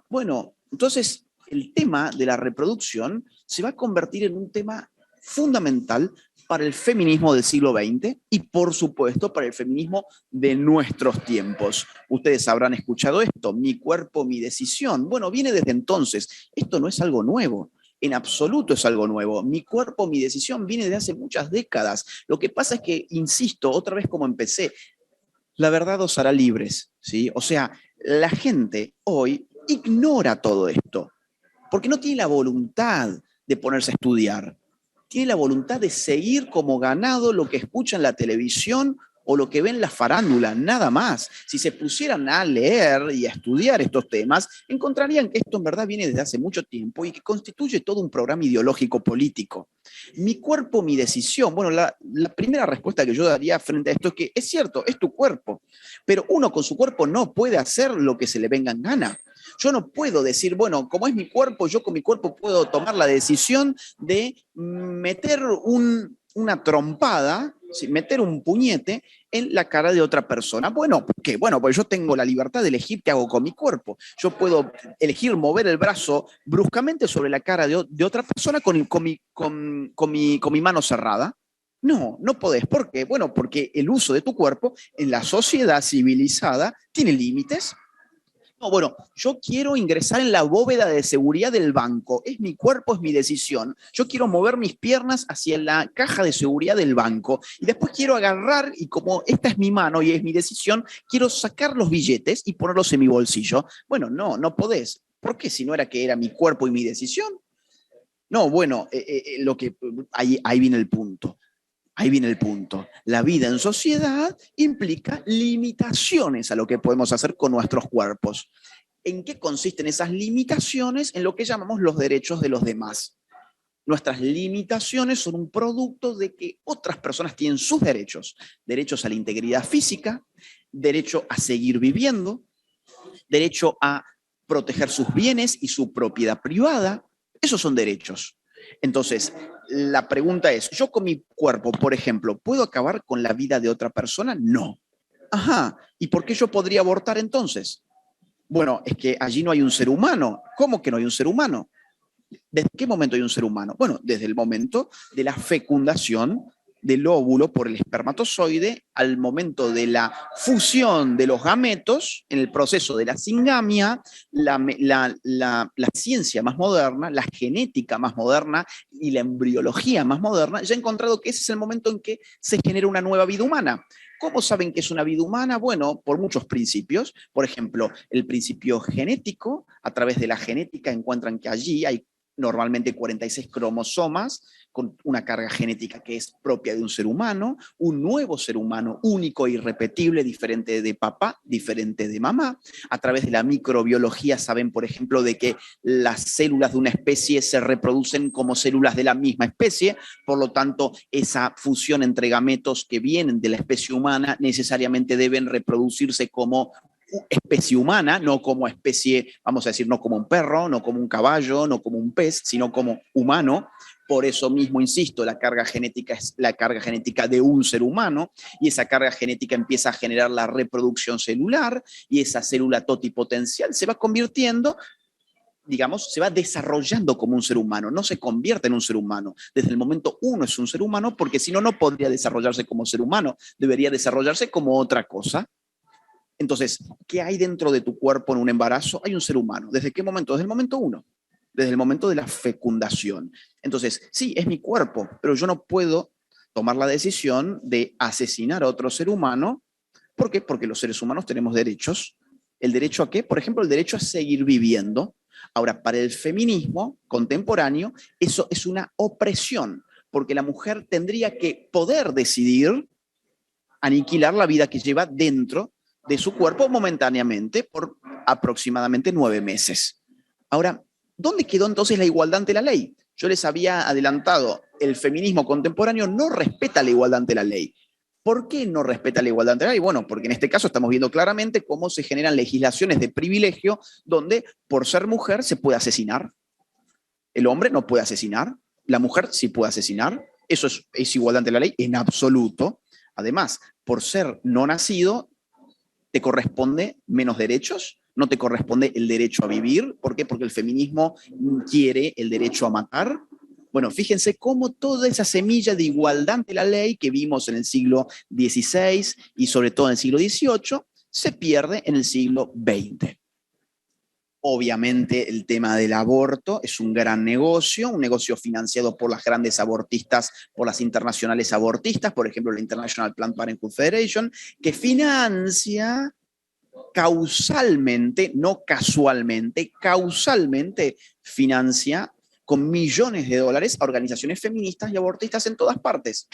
Bueno, entonces el tema de la reproducción se va a convertir en un tema fundamental para el feminismo del siglo XX y, por supuesto, para el feminismo de nuestros tiempos. Ustedes habrán escuchado esto, mi cuerpo, mi decisión. Bueno, viene desde entonces. Esto no es algo nuevo. En absoluto es algo nuevo. Mi cuerpo, mi decisión viene de hace muchas décadas. Lo que pasa es que, insisto, otra vez como empecé, la verdad os hará libres, ¿sí? O sea, la gente hoy ignora todo esto porque no tiene la voluntad de ponerse a estudiar. Tiene la voluntad de seguir como ganado lo que escucha en la televisión o lo que ven en la farándula, nada más. Si se pusieran a leer y a estudiar estos temas, encontrarían que esto en verdad viene desde hace mucho tiempo y que constituye todo un programa ideológico político. Mi cuerpo, mi decisión. Bueno, la primera respuesta que yo daría frente a esto es que es cierto, es tu cuerpo, pero uno con su cuerpo no puede hacer lo que se le venga en gana. Yo no puedo decir, bueno, como es mi cuerpo, yo con mi cuerpo puedo tomar la decisión de meter una trompada, ¿sí? Meter un puñete en la cara de otra persona. Bueno, ¿por qué? Bueno, pues yo tengo la libertad de elegir qué hago con mi cuerpo. Yo puedo elegir mover el brazo bruscamente sobre la cara de otra persona con mi mano cerrada. No, no podés. ¿Por qué? Bueno, porque el uso de tu cuerpo en la sociedad civilizada tiene límites. No, bueno, yo quiero ingresar en la bóveda de seguridad del banco. Es mi cuerpo, es mi decisión. Yo quiero mover mis piernas hacia la caja de seguridad del banco y después quiero agarrar y como esta es mi mano y es mi decisión, quiero sacar los billetes y ponerlos en mi bolsillo. Bueno, no podés. ¿Por qué si no era que era mi cuerpo y mi decisión? No, bueno, ahí viene el punto. Ahí viene el punto. La vida en sociedad implica limitaciones a lo que podemos hacer con nuestros cuerpos. ¿En qué consisten esas limitaciones? En lo que llamamos los derechos de los demás. Nuestras limitaciones son un producto de que otras personas tienen sus derechos. Derechos a la integridad física, derecho a seguir viviendo, derecho a proteger sus bienes y su propiedad privada. Esos son derechos. Entonces, la pregunta es, ¿yo con mi cuerpo, por ejemplo, puedo acabar con la vida de otra persona? No. ¿Y por qué yo podría abortar entonces? Bueno, es que allí no hay un ser humano. ¿Cómo que no hay un ser humano? ¿Desde qué momento hay un ser humano? Bueno, desde el momento de la fecundación del óvulo por el espermatozoide al momento de la fusión de los gametos, en el proceso de la singamia, la ciencia más moderna, la genética más moderna y la embriología más moderna ya ha encontrado que ese es el momento en que se genera una nueva vida humana. ¿Cómo saben que es una vida humana? Bueno, por muchos principios. Por ejemplo, el principio genético. A través de la genética encuentran que allí hay normalmente 46 cromosomas con una carga genética que es propia de un ser humano, un nuevo ser humano único e irrepetible, diferente de papá, diferente de mamá. A través de la microbiología saben, por ejemplo, de que las células de una especie se reproducen como células de la misma especie, por lo tanto, esa fusión entre gametos que vienen de la especie humana necesariamente deben reproducirse como especie humana, no como especie, vamos a decir, no como un perro, no como un caballo, no como un pez, sino como humano. Por eso mismo, insisto, la carga genética es la carga genética de un ser humano y esa carga genética empieza a generar la reproducción celular y esa célula totipotencial se va convirtiendo, digamos, se va desarrollando como un ser humano, no se convierte en un ser humano. Desde el momento uno es un ser humano porque si no, no podría desarrollarse como ser humano, debería desarrollarse como otra cosa. Entonces, ¿qué hay dentro de tu cuerpo en un embarazo? Hay un ser humano. ¿Desde qué momento? Desde el momento uno, desde el momento de la fecundación. Entonces, sí, es mi cuerpo, pero yo no puedo tomar la decisión de asesinar a otro ser humano. ¿Por qué? Porque los seres humanos tenemos derechos. ¿El derecho a qué? Por ejemplo, el derecho a seguir viviendo. Ahora, para el feminismo contemporáneo, eso es una opresión, porque la mujer tendría que poder decidir aniquilar la vida que lleva dentro de su cuerpo momentáneamente por aproximadamente 9 meses. Ahora, ¿dónde quedó entonces la igualdad ante la ley? Yo les había adelantado, el feminismo contemporáneo no respeta la igualdad ante la ley. ¿Por qué no respeta la igualdad ante la ley? Bueno, porque en este caso estamos viendo claramente cómo se generan legislaciones de privilegio donde por ser mujer se puede asesinar. El hombre no puede asesinar, la mujer sí puede asesinar. ¿Eso es igualdad ante la ley? En absoluto. Además, por ser no nacido, ¿te corresponde menos derechos? ¿No te corresponde el derecho a vivir? ¿Por qué? Porque el feminismo quiere el derecho a matar. Bueno, fíjense cómo toda esa semilla de igualdad ante la ley que vimos en el siglo XVI y sobre todo en el siglo XVIII se pierde en el siglo XX. Obviamente el tema del aborto es un gran negocio, un negocio financiado por las grandes abortistas, por las internacionales abortistas, por ejemplo la International Planned Parenthood Federation, que financia causalmente, no casualmente, causalmente financia con millones de dólares a organizaciones feministas y abortistas en todas partes.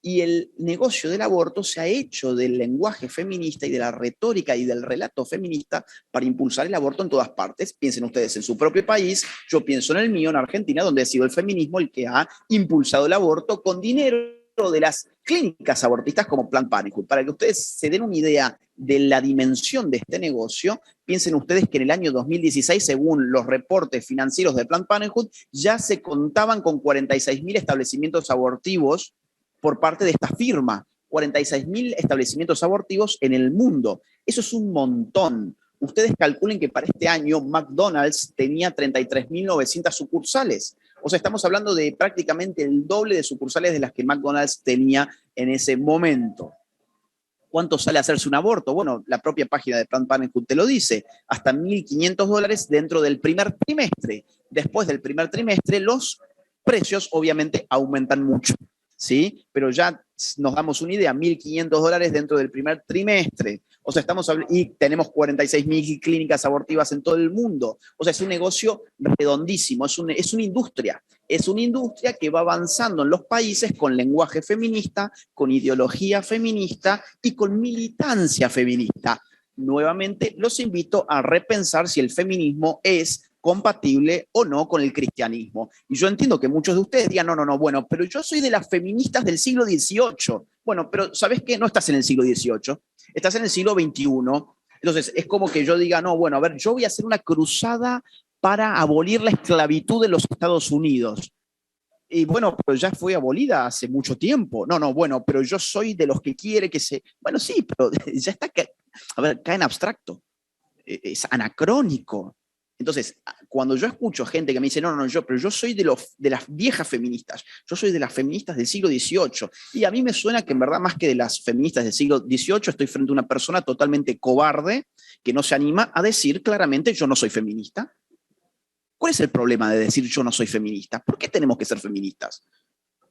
Y el negocio del aborto se ha hecho del lenguaje feminista y de la retórica y del relato feminista para impulsar el aborto en todas partes. Piensen ustedes en su propio país, yo pienso en el mío, en Argentina, donde ha sido el feminismo el que ha impulsado el aborto con dinero de las clínicas abortistas como Planned Parenthood. Para que ustedes se den una idea de la dimensión de este negocio, piensen ustedes que en el año 2016, según los reportes financieros de Planned Parenthood, ya se contaban con 46.000 establecimientos abortivos por parte de esta firma. 46.000 establecimientos abortivos en el mundo. Eso es un montón. Ustedes calculen que para este año McDonald's tenía 33.900 sucursales. O sea, estamos hablando de prácticamente el doble de sucursales de las que McDonald's tenía en ese momento. ¿Cuánto sale hacerse un aborto? Bueno, la propia página de Planned Parenthood te lo dice, hasta $1.500 dentro del primer trimestre. Después del primer trimestre, los precios obviamente aumentan mucho, ¿sí? Pero ya nos damos una idea, $1.500 dentro del primer trimestre. O sea, y tenemos 46.000 clínicas abortivas en todo el mundo. O sea, es un negocio redondísimo, es una industria. Es una industria que va avanzando en los países con lenguaje feminista, con ideología feminista y con militancia feminista. Nuevamente, los invito a repensar si el feminismo es compatible o no con el cristianismo. Y yo entiendo que muchos de ustedes digan, no, bueno, pero yo soy de las feministas del siglo XVIII. Bueno, pero ¿sabes qué? No estás en el siglo XVIII, estás en el siglo XXI. Entonces, es como que yo diga, no, bueno, a ver, yo voy a hacer una cruzada para abolir la esclavitud de los Estados Unidos. Y bueno, pero ya fue abolida hace mucho tiempo. No, bueno, pero yo soy de los que quiere que se... Bueno, sí, pero ya está, a ver, cae en abstracto. Es anacrónico. Entonces, cuando yo escucho gente que me dice, no, pero yo soy de las viejas feministas, yo soy de las feministas del siglo XVIII, y a mí me suena que en verdad más que de las feministas del siglo XVIII estoy frente a una persona totalmente cobarde que no se anima a decir claramente yo no soy feminista. ¿Cuál es el problema de decir yo no soy feminista? ¿Por qué tenemos que ser feministas?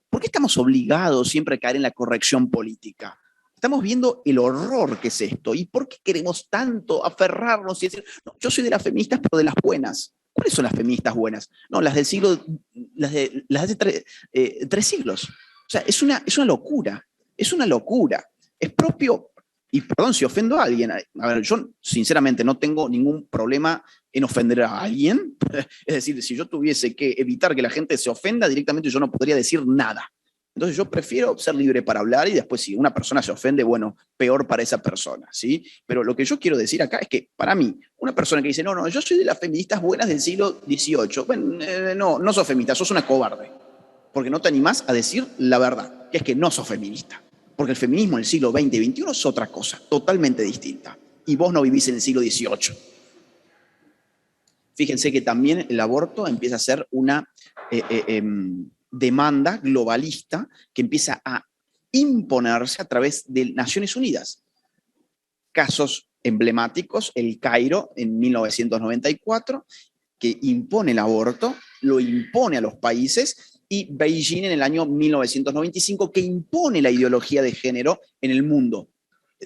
¿Por qué estamos obligados siempre a caer en la corrección política? Estamos viendo el horror que es esto. ¿Y por qué queremos tanto aferrarnos y decir, no, yo soy de las feministas, pero de las buenas? ¿Cuáles son las feministas buenas? No, las del siglo, las de tres siglos. O sea, es una locura. Es una locura. Es propio, y perdón si ofendo a alguien. A ver, yo sinceramente no tengo ningún problema en ofender a alguien. Es decir, si yo tuviese que evitar que la gente se ofenda, directamente yo no podría decir nada. Entonces yo prefiero ser libre para hablar y después si una persona se ofende, bueno, peor para esa persona, ¿sí? Pero lo que yo quiero decir acá es que para mí, una persona que dice, no, yo soy de las feministas buenas del siglo XVIII, bueno, no sos feminista, sos una cobarde, porque no te animás a decir la verdad, que es que no sos feminista, porque el feminismo en el siglo XX y XXI es otra cosa, totalmente distinta, y vos no vivís en el siglo XVIII. Fíjense que también el aborto empieza a ser una... demanda globalista que empieza a imponerse a través de Naciones Unidas. Casos emblemáticos, el Cairo en 1994, que impone el aborto, lo impone a los países, y Beijing en el año 1995, que impone la ideología de género en el mundo.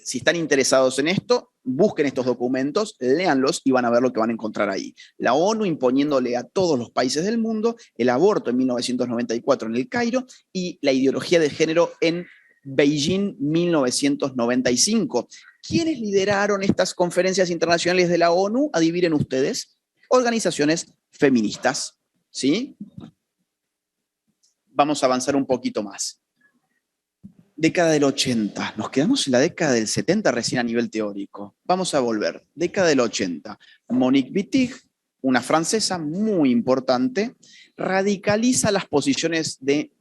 Si están interesados en esto, busquen estos documentos, léanlos y van a ver lo que van a encontrar ahí. La ONU imponiéndole a todos los países del mundo el aborto en 1994 en el Cairo y la ideología de género en Beijing 1995. ¿Quiénes lideraron estas conferencias internacionales de la ONU? Adivinen ustedes, organizaciones feministas, ¿sí? Vamos a avanzar un poquito más. Década del 80, nos quedamos en la década del 70 recién a nivel teórico. Vamos a volver, década del 80. Monique Wittig, una francesa muy importante, radicaliza las posiciones de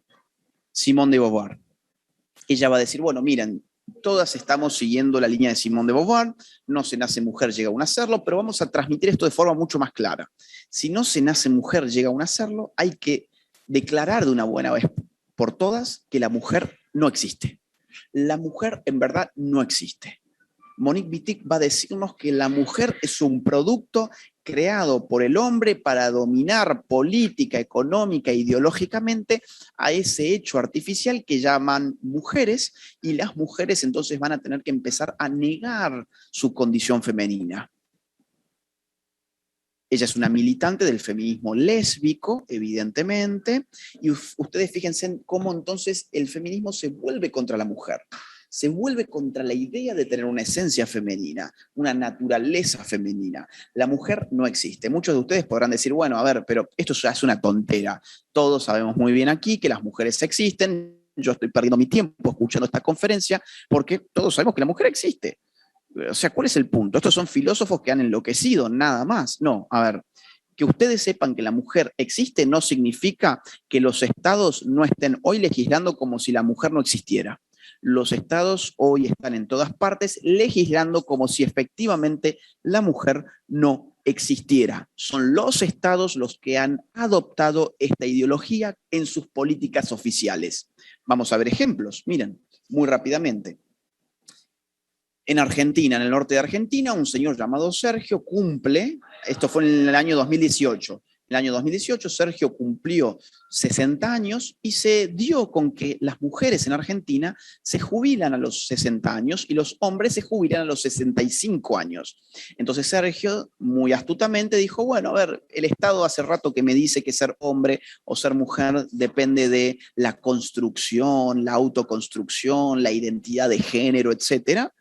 Simone de Beauvoir. Ella va a decir, bueno, miren, Todas estamos siguiendo la línea de Simone de Beauvoir, no se nace mujer, llega a hacerlo, pero vamos a transmitir esto de forma mucho más clara. Si no se nace mujer, llega a hacerlo, hay que declarar de una buena vez por todas que la mujer no existe. La mujer en verdad no existe. Monique Wittig va a decirnos que la mujer es un producto creado por el hombre para dominar política, económica e ideológicamente a ese hecho artificial que llaman mujeres, y las mujeres entonces van a tener que empezar a negar su condición femenina. Ella es una militante del feminismo lésbico, evidentemente, y ustedes fíjense en cómo entonces el feminismo se vuelve contra la mujer. Se vuelve contra la idea de tener una esencia femenina, una naturaleza femenina. La mujer no existe. Muchos de ustedes podrán decir, bueno, a ver, pero esto ya es una tontera. Todos sabemos muy bien aquí que las mujeres existen. Yo estoy perdiendo mi tiempo escuchando esta conferencia porque todos sabemos que la mujer existe. O sea, ¿cuál es el punto? Estos son filósofos que han enloquecido, nada más. No, a ver, que ustedes sepan que la mujer existe no significa que los estados no estén hoy legislando como si la mujer no existiera. Los estados hoy están en todas partes legislando como si efectivamente la mujer no existiera. Son los estados los que han adoptado esta ideología en sus políticas oficiales. Vamos a ver ejemplos. Miren, muy rápidamente. En Argentina, en el norte de Argentina, un señor llamado Sergio cumple, esto fue en el año 2018, en el año 2018 Sergio cumplió 60 años y se dio con que las mujeres en Argentina se jubilan a los 60 años y los hombres se jubilan a los 65 años. Entonces Sergio, muy astutamente, dijo, bueno, a ver, el Estado hace rato que me dice que ser hombre o ser mujer depende de la construcción, la autoconstrucción, la identidad de género, etcétera.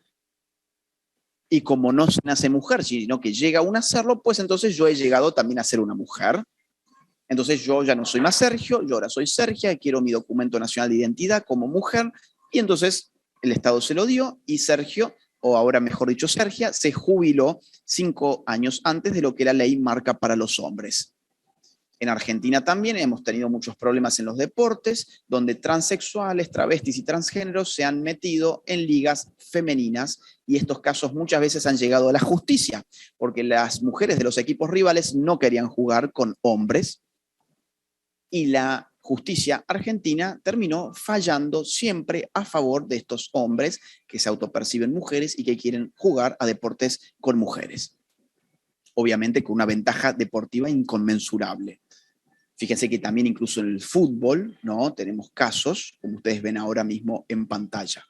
Y como no se nace mujer, sino que llega a hacerlo, pues entonces yo he llegado también a ser una mujer. Entonces yo ya no soy más Sergio, yo ahora soy Sergia, quiero mi documento nacional de identidad como mujer, y entonces el Estado se lo dio y Sergio, o ahora mejor dicho Sergia, se jubiló 5 años antes de lo que la ley marca para los hombres. En Argentina también hemos tenido muchos problemas en los deportes, donde transexuales, travestis y transgéneros se han metido en ligas femeninas y estos casos muchas veces han llegado a la justicia, porque las mujeres de los equipos rivales no querían jugar con hombres y la justicia argentina terminó fallando siempre a favor de estos hombres que se autoperciben mujeres y que quieren jugar a deportes con mujeres. Obviamente con una ventaja deportiva inconmensurable. Fíjense que también incluso en el fútbol, ¿no? Tenemos casos, como ustedes ven ahora mismo en pantalla.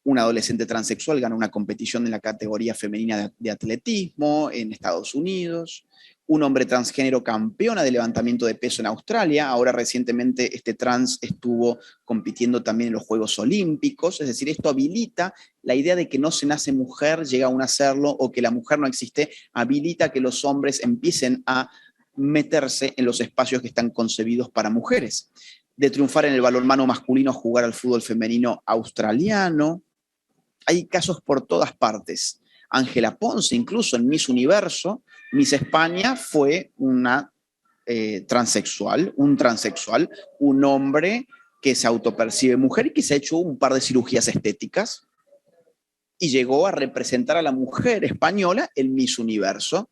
Un adolescente transexual gana una competición en la categoría femenina de atletismo en Estados Unidos. Un hombre transgénero campeona de levantamiento de peso en Australia. Ahora recientemente este trans estuvo compitiendo también en los Juegos Olímpicos. Es decir, esto habilita la idea de que no se nace mujer, llega a hacerlo, o que la mujer no existe, habilita que los hombres empiecen a meterse en los espacios que están concebidos para mujeres. De triunfar en el balonmano masculino, jugar al fútbol femenino australiano. Hay casos por todas partes. Ángela Ponce, incluso en Miss Universo, Miss España fue una transexual, un hombre que se autopercibe mujer y que se ha hecho un par de cirugías estéticas y llegó a representar a la mujer española en Miss Universo.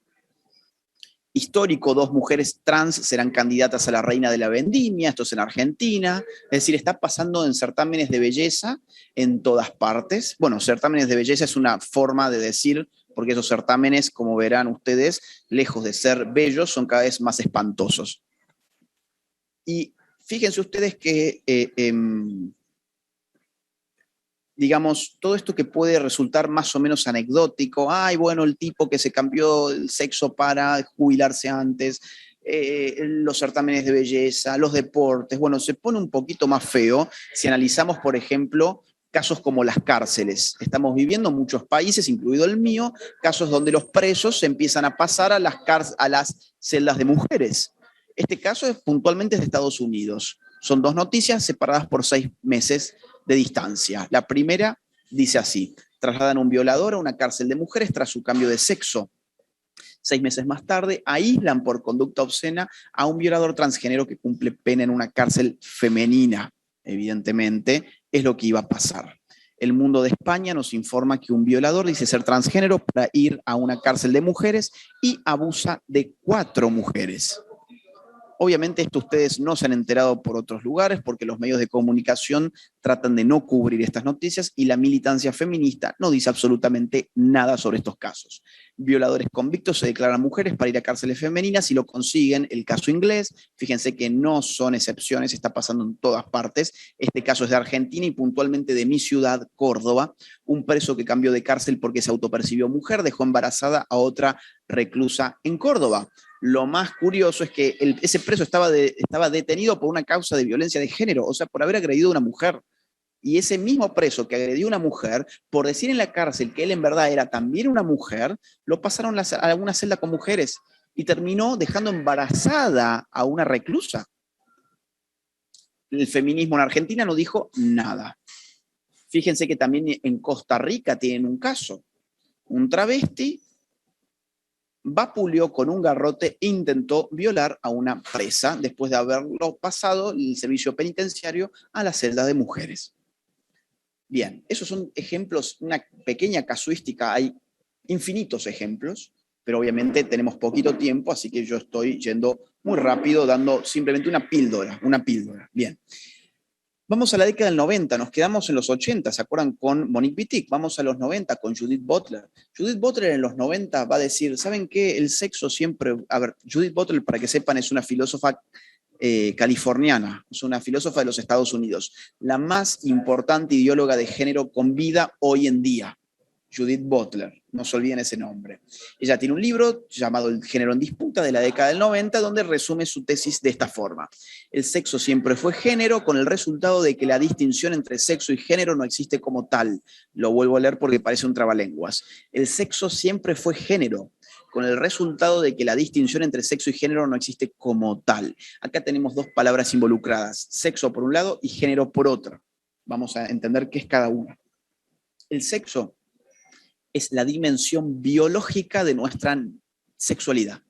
Histórico, 2 mujeres trans serán candidatas a la reina de la vendimia, esto es en Argentina, es decir, está pasando en certámenes de belleza en todas partes. Bueno, certámenes de belleza es una forma de decir, porque esos certámenes, como verán ustedes, lejos de ser bellos, son cada vez más espantosos. Y fíjense ustedes que digamos, todo esto que puede resultar más o menos anecdótico, ay, bueno, el tipo que se cambió el sexo para jubilarse antes, los certámenes de belleza, los deportes, bueno, se pone un poquito más feo si analizamos, por ejemplo, casos como las cárceles. Estamos viviendo en muchos países, incluido el mío, casos donde los presos se empiezan a pasar a las celdas de mujeres. Este caso es puntualmente de Estados Unidos. Son 2 noticias separadas por 6 meses de distancia. La primera dice así: trasladan a un violador a una cárcel de mujeres tras su cambio de sexo. 6 meses más tarde, aíslan por conducta obscena a un violador transgénero que cumple pena en una cárcel femenina. Evidentemente, es lo que iba a pasar. El Mundo de España nos informa que un violador dice ser transgénero para ir a una cárcel de mujeres y abusa de 4 mujeres. Obviamente esto ustedes no se han enterado por otros lugares porque los medios de comunicación tratan de no cubrir estas noticias y la militancia feminista no dice absolutamente nada sobre estos casos. Violadores convictos se declaran mujeres para ir a cárceles femeninas y lo consiguen. El caso inglés, fíjense que no son excepciones, está pasando en todas partes. Este caso es de Argentina y puntualmente de mi ciudad, Córdoba. Un preso que cambió de cárcel porque se autopercibió mujer dejó embarazada a otra reclusa en Córdoba. Lo más curioso es que ese preso estaba detenido por una causa de violencia de género, o sea, por haber agredido a una mujer. Y ese mismo preso que agredió a una mujer, por decir en la cárcel que él en verdad era también una mujer, lo pasaron a una celda con mujeres y terminó dejando embarazada a una reclusa. El feminismo en Argentina no dijo nada. Fíjense que también en Costa Rica tienen un caso. Un travesti vapuleó con un garrote e intentó violar a una presa después de haberlo pasado el servicio penitenciario a la celda de mujeres. Bien, esos son ejemplos, una pequeña casuística, hay infinitos ejemplos, pero obviamente tenemos poquito tiempo, así que yo estoy yendo muy rápido, dando simplemente una píldora. Bien. Vamos a la década del 90, nos quedamos en los 80, ¿se acuerdan? Con Monique Wittig. Vamos a los 90 con Judith Butler. Judith Butler en los 90 va a decir, ¿saben qué? El sexo siempre... A ver, Judith Butler, para que sepan, es una filósofa californiana, es una filósofa de los Estados Unidos, la más importante ideóloga de género con vida hoy en día. Judith Butler, no se olviden ese nombre. Ella tiene un libro llamado El género en disputa de la década del 90, donde resume su tesis de esta forma. El sexo siempre fue género, con el resultado de que la distinción entre sexo y género no existe como tal. Lo vuelvo a leer porque parece un trabalenguas. El sexo siempre fue género, con el resultado de que la distinción entre sexo y género no existe como tal. Acá tenemos 2 palabras involucradas, sexo por un lado y género por otro. Vamos a entender qué es cada una. El sexo es la dimensión biológica de nuestra sexualidad.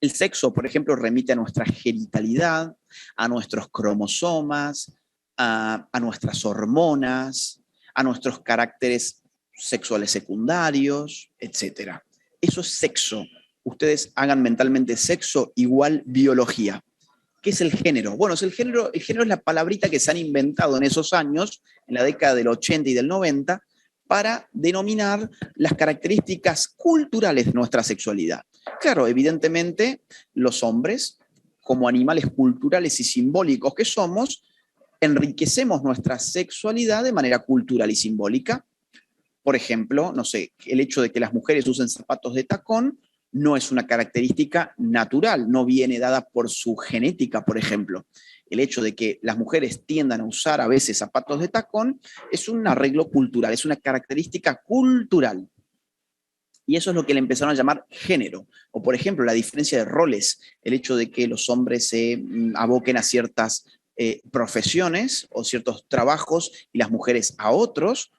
El sexo, por ejemplo, remite a nuestra genitalidad, a nuestros cromosomas, a nuestras hormonas, a nuestros caracteres sexuales secundarios, etc. Eso es sexo. Ustedes hagan mentalmente sexo igual biología. ¿Qué es el género? Bueno, el género es la palabrita que se han inventado en esos años, en la década del 80 y del 90, para denominar las características culturales de nuestra sexualidad. Claro, evidentemente, los hombres, como animales culturales y simbólicos que somos, enriquecemos nuestra sexualidad de manera cultural y simbólica. Por ejemplo, no sé, el hecho de que las mujeres usen zapatos de tacón no es una característica natural, no viene dada por su genética, por ejemplo. El hecho de que las mujeres tiendan a usar a veces zapatos de tacón es un arreglo cultural, es una característica cultural. Y eso es lo que le empezaron a llamar género. O, por ejemplo, la diferencia de roles, el hecho de que los hombres se aboquen a ciertas profesiones o ciertos trabajos y las mujeres a otros,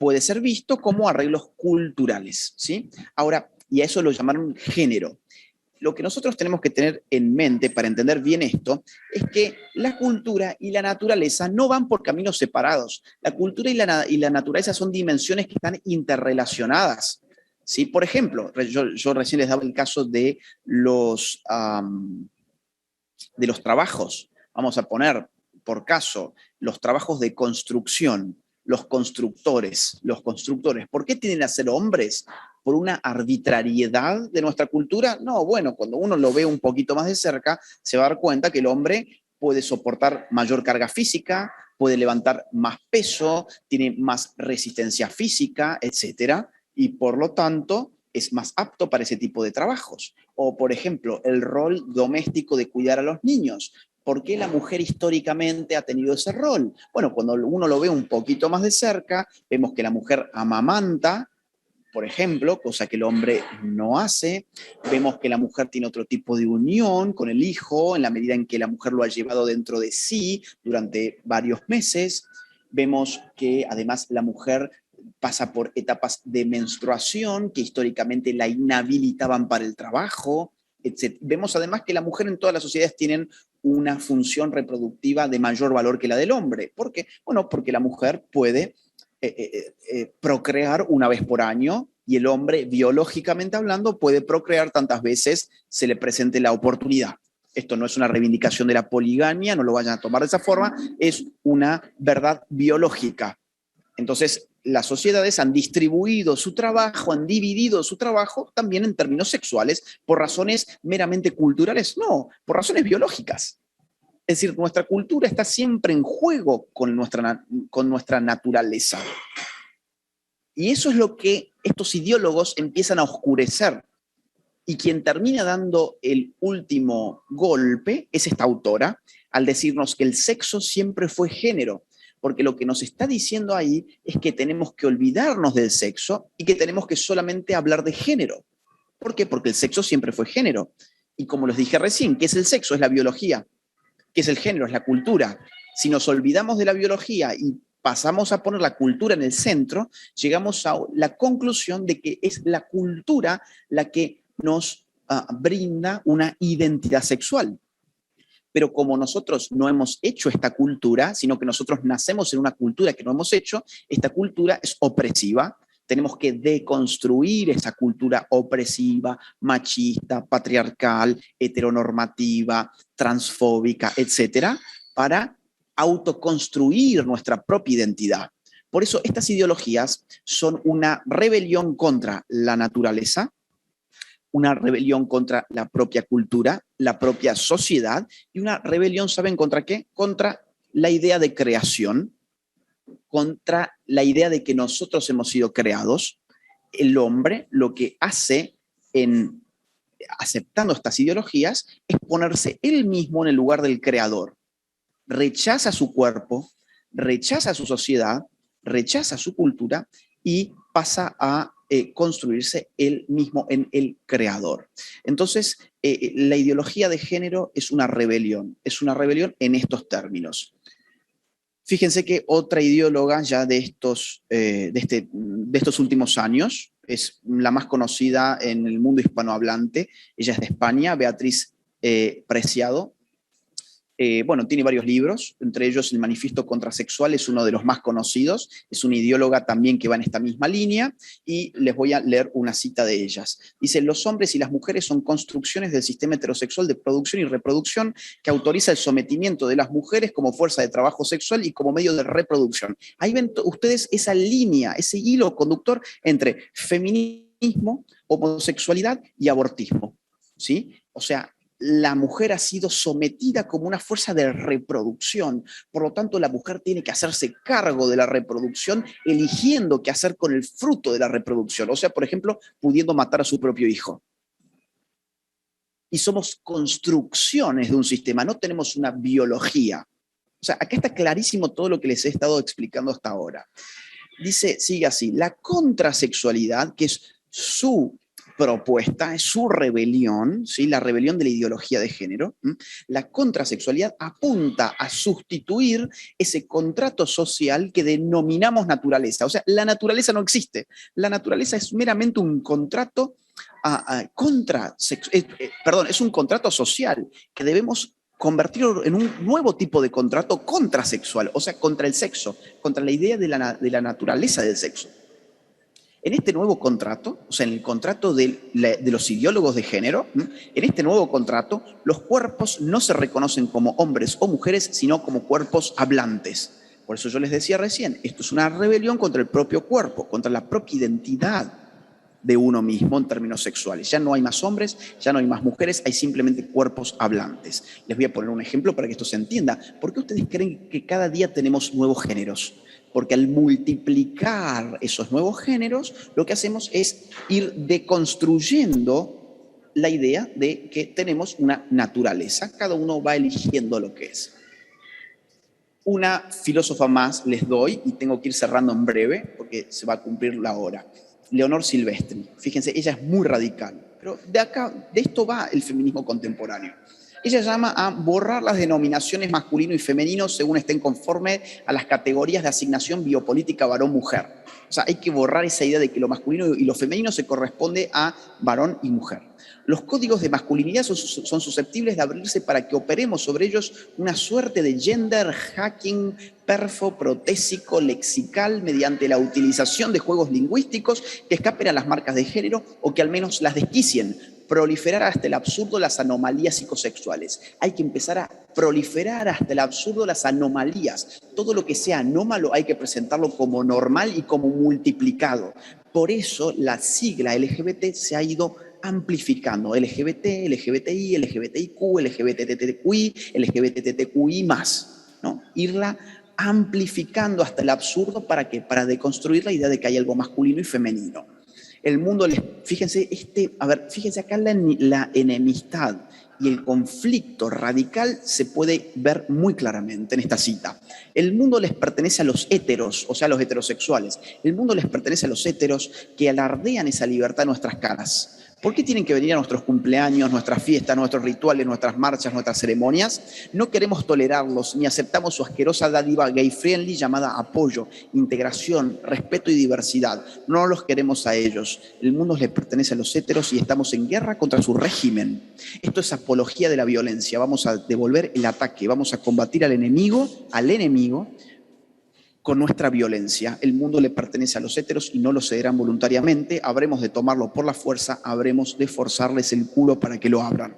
puede ser visto como arreglos culturales, ¿sí? Ahora, y a eso lo llamaron género. Lo que nosotros tenemos que tener en mente para entender bien esto es que la cultura y la naturaleza no van por caminos separados. La cultura y la naturaleza son dimensiones que están interrelacionadas, ¿sí? Por ejemplo, yo recién les daba el caso de los trabajos. Vamos a poner, por caso, los trabajos de construcción. Los constructores. ¿Por qué tienen a ser hombres? ¿Por una arbitrariedad de nuestra cultura? No, bueno, cuando uno lo ve un poquito más de cerca, se va a dar cuenta que el hombre puede soportar mayor carga física, puede levantar más peso, tiene más resistencia física, etcétera, y por lo tanto es más apto para ese tipo de trabajos. O, por ejemplo, el rol doméstico de cuidar a los niños. ¿Por qué la mujer históricamente ha tenido ese rol? Bueno, cuando uno lo ve un poquito más de cerca, vemos que la mujer amamanta, por ejemplo, cosa que el hombre no hace. Vemos que la mujer tiene otro tipo de unión con el hijo, en la medida en que la mujer lo ha llevado dentro de sí durante varios meses. Vemos que además la mujer pasa por etapas de menstruación que históricamente la inhabilitaban para el trabajo, etc. Vemos además que la mujer en todas las sociedades tienen una función reproductiva de mayor valor que la del hombre. ¿Por qué? Bueno, porque la mujer puede procrear una vez por año y el hombre, biológicamente hablando, puede procrear tantas veces se le presente la oportunidad. Esto no es una reivindicación de la poligamia, no lo vayan a tomar de esa forma, es una verdad biológica. Entonces, las sociedades han distribuido su trabajo, han dividido su trabajo también en términos sexuales, por razones meramente culturales, no, por razones biológicas. Es decir, nuestra cultura está siempre en juego con nuestra naturaleza. Y eso es lo que estos ideólogos empiezan a oscurecer. Y quien termina dando el último golpe es esta autora, al decirnos que el sexo siempre fue género, porque lo que nos está diciendo ahí es que tenemos que olvidarnos del sexo y que tenemos que solamente hablar de género. ¿Por qué? Porque el sexo siempre fue género. Y como les dije recién, ¿qué es el sexo? Es la biología. ¿Qué es el género? Es la cultura. Si nos olvidamos de la biología y pasamos a poner la cultura en el centro, llegamos a la conclusión de que es la cultura la que nos brinda una identidad sexual. Pero como nosotros no hemos hecho esta cultura, sino que nosotros nacemos en una cultura que no hemos hecho, esta cultura es opresiva. Tenemos que deconstruir esa cultura opresiva, machista, patriarcal, heteronormativa, transfóbica, etcétera, para autoconstruir nuestra propia identidad. Por eso estas ideologías son una rebelión contra la naturaleza, una rebelión contra la propia cultura, la propia sociedad, y una rebelión, ¿saben contra qué? Contra la idea de creación, contra la idea de que nosotros hemos sido creados. El hombre lo que hace en aceptando estas ideologías es ponerse él mismo en el lugar del creador. Rechaza su cuerpo, rechaza su sociedad, rechaza su cultura y pasa a construirse él mismo en el creador. Entonces, la ideología de género es una rebelión en estos términos. Fíjense que otra ideóloga ya de estos últimos años, es la más conocida en el mundo hispanohablante, ella es de España, Beatriz Preciado. Bueno, tiene varios libros, entre ellos El Manifiesto Contrasexual es uno de los más conocidos, es una ideóloga también que va en esta misma línea, y les voy a leer una cita de ellas. Dice: los hombres y las mujeres son construcciones del sistema heterosexual de producción y reproducción que autoriza el sometimiento de las mujeres como fuerza de trabajo sexual y como medio de reproducción. Ahí ven ustedes esa línea, ese hilo conductor entre feminismo, homosexualidad y abortismo, ¿sí? O sea, la mujer ha sido sometida como una fuerza de reproducción. Por lo tanto, la mujer tiene que hacerse cargo de la reproducción, eligiendo qué hacer con el fruto de la reproducción. O sea, por ejemplo, pudiendo matar a su propio hijo. Y somos construcciones de un sistema, no tenemos una biología. O sea, acá está clarísimo todo lo que les he estado explicando hasta ahora. Dice, sigue así: la contrasexualidad, que es su propuesta, es su rebelión, ¿sí? La rebelión de la ideología de género. La contrasexualidad apunta a sustituir ese contrato social que denominamos naturaleza. O sea, la naturaleza no existe. La naturaleza es meramente un contrato es un contrato social que debemos convertirlo en un nuevo tipo de contrato contrasexual, o sea, contra el sexo, contra la idea de la naturaleza del sexo. En este nuevo contrato, o sea, en el contrato de los ideólogos de género, en este nuevo contrato, los cuerpos no se reconocen como hombres o mujeres, sino como cuerpos hablantes. Por eso yo les decía recién, esto es una rebelión contra el propio cuerpo, contra la propia identidad de uno mismo en términos sexuales. Ya no hay más hombres, ya no hay más mujeres, hay simplemente cuerpos hablantes. Les voy a poner un ejemplo para que esto se entienda. ¿Por qué ustedes creen que cada día tenemos nuevos géneros? Porque al multiplicar esos nuevos géneros, lo que hacemos es ir deconstruyendo la idea de que tenemos una naturaleza. Cada uno va eligiendo lo que es. Una filósofa más les doy, y tengo que ir cerrando en breve, porque se va a cumplir la hora. Leonor Silvestri. Fíjense, ella es muy radical. Pero de esto va el feminismo contemporáneo. Ella llama a borrar las denominaciones masculino y femenino según estén conforme a las categorías de asignación biopolítica varón-mujer. O sea, hay que borrar esa idea de que lo masculino y lo femenino se corresponde a varón y mujer. Los códigos de masculinidad son susceptibles de abrirse para que operemos sobre ellos una suerte de gender hacking protésico, lexical, mediante la utilización de juegos lingüísticos que escapen a las marcas de género o que al menos las desquicien. Proliferar hasta el absurdo las anomalías psicosexuales. Hay que empezar a proliferar hasta el absurdo las anomalías. Todo lo que sea anómalo hay que presentarlo como normal y como multiplicado. Por eso la sigla LGBT se ha ido amplificando. LGBT, LGBTI, LGBTIQ, LGBTTQI, LGBTTQI+, ¿no? Irla amplificando hasta el absurdo para deconstruir la idea de que hay algo masculino y femenino. El mundo, fíjense acá la enemistad y el conflicto radical se puede ver muy claramente en esta cita. El mundo les pertenece a los héteros, o sea, a los heterosexuales. El mundo les pertenece a los héteros que alardean esa libertad en nuestras caras. ¿Por qué tienen que venir a nuestros cumpleaños, nuestras fiestas, nuestros rituales, nuestras marchas, nuestras ceremonias? No queremos tolerarlos ni aceptamos su asquerosa dádiva gay-friendly llamada apoyo, integración, respeto y diversidad. No los queremos a ellos. El mundo les pertenece a los héteros y estamos en guerra contra su régimen. Esto es apología de la violencia. Vamos a devolver el ataque, vamos a combatir al enemigo con nuestra violencia. El mundo le pertenece a los héteros y no lo cederán voluntariamente. Habremos de tomarlo por la fuerza, habremos de forzarles el culo para que lo abran.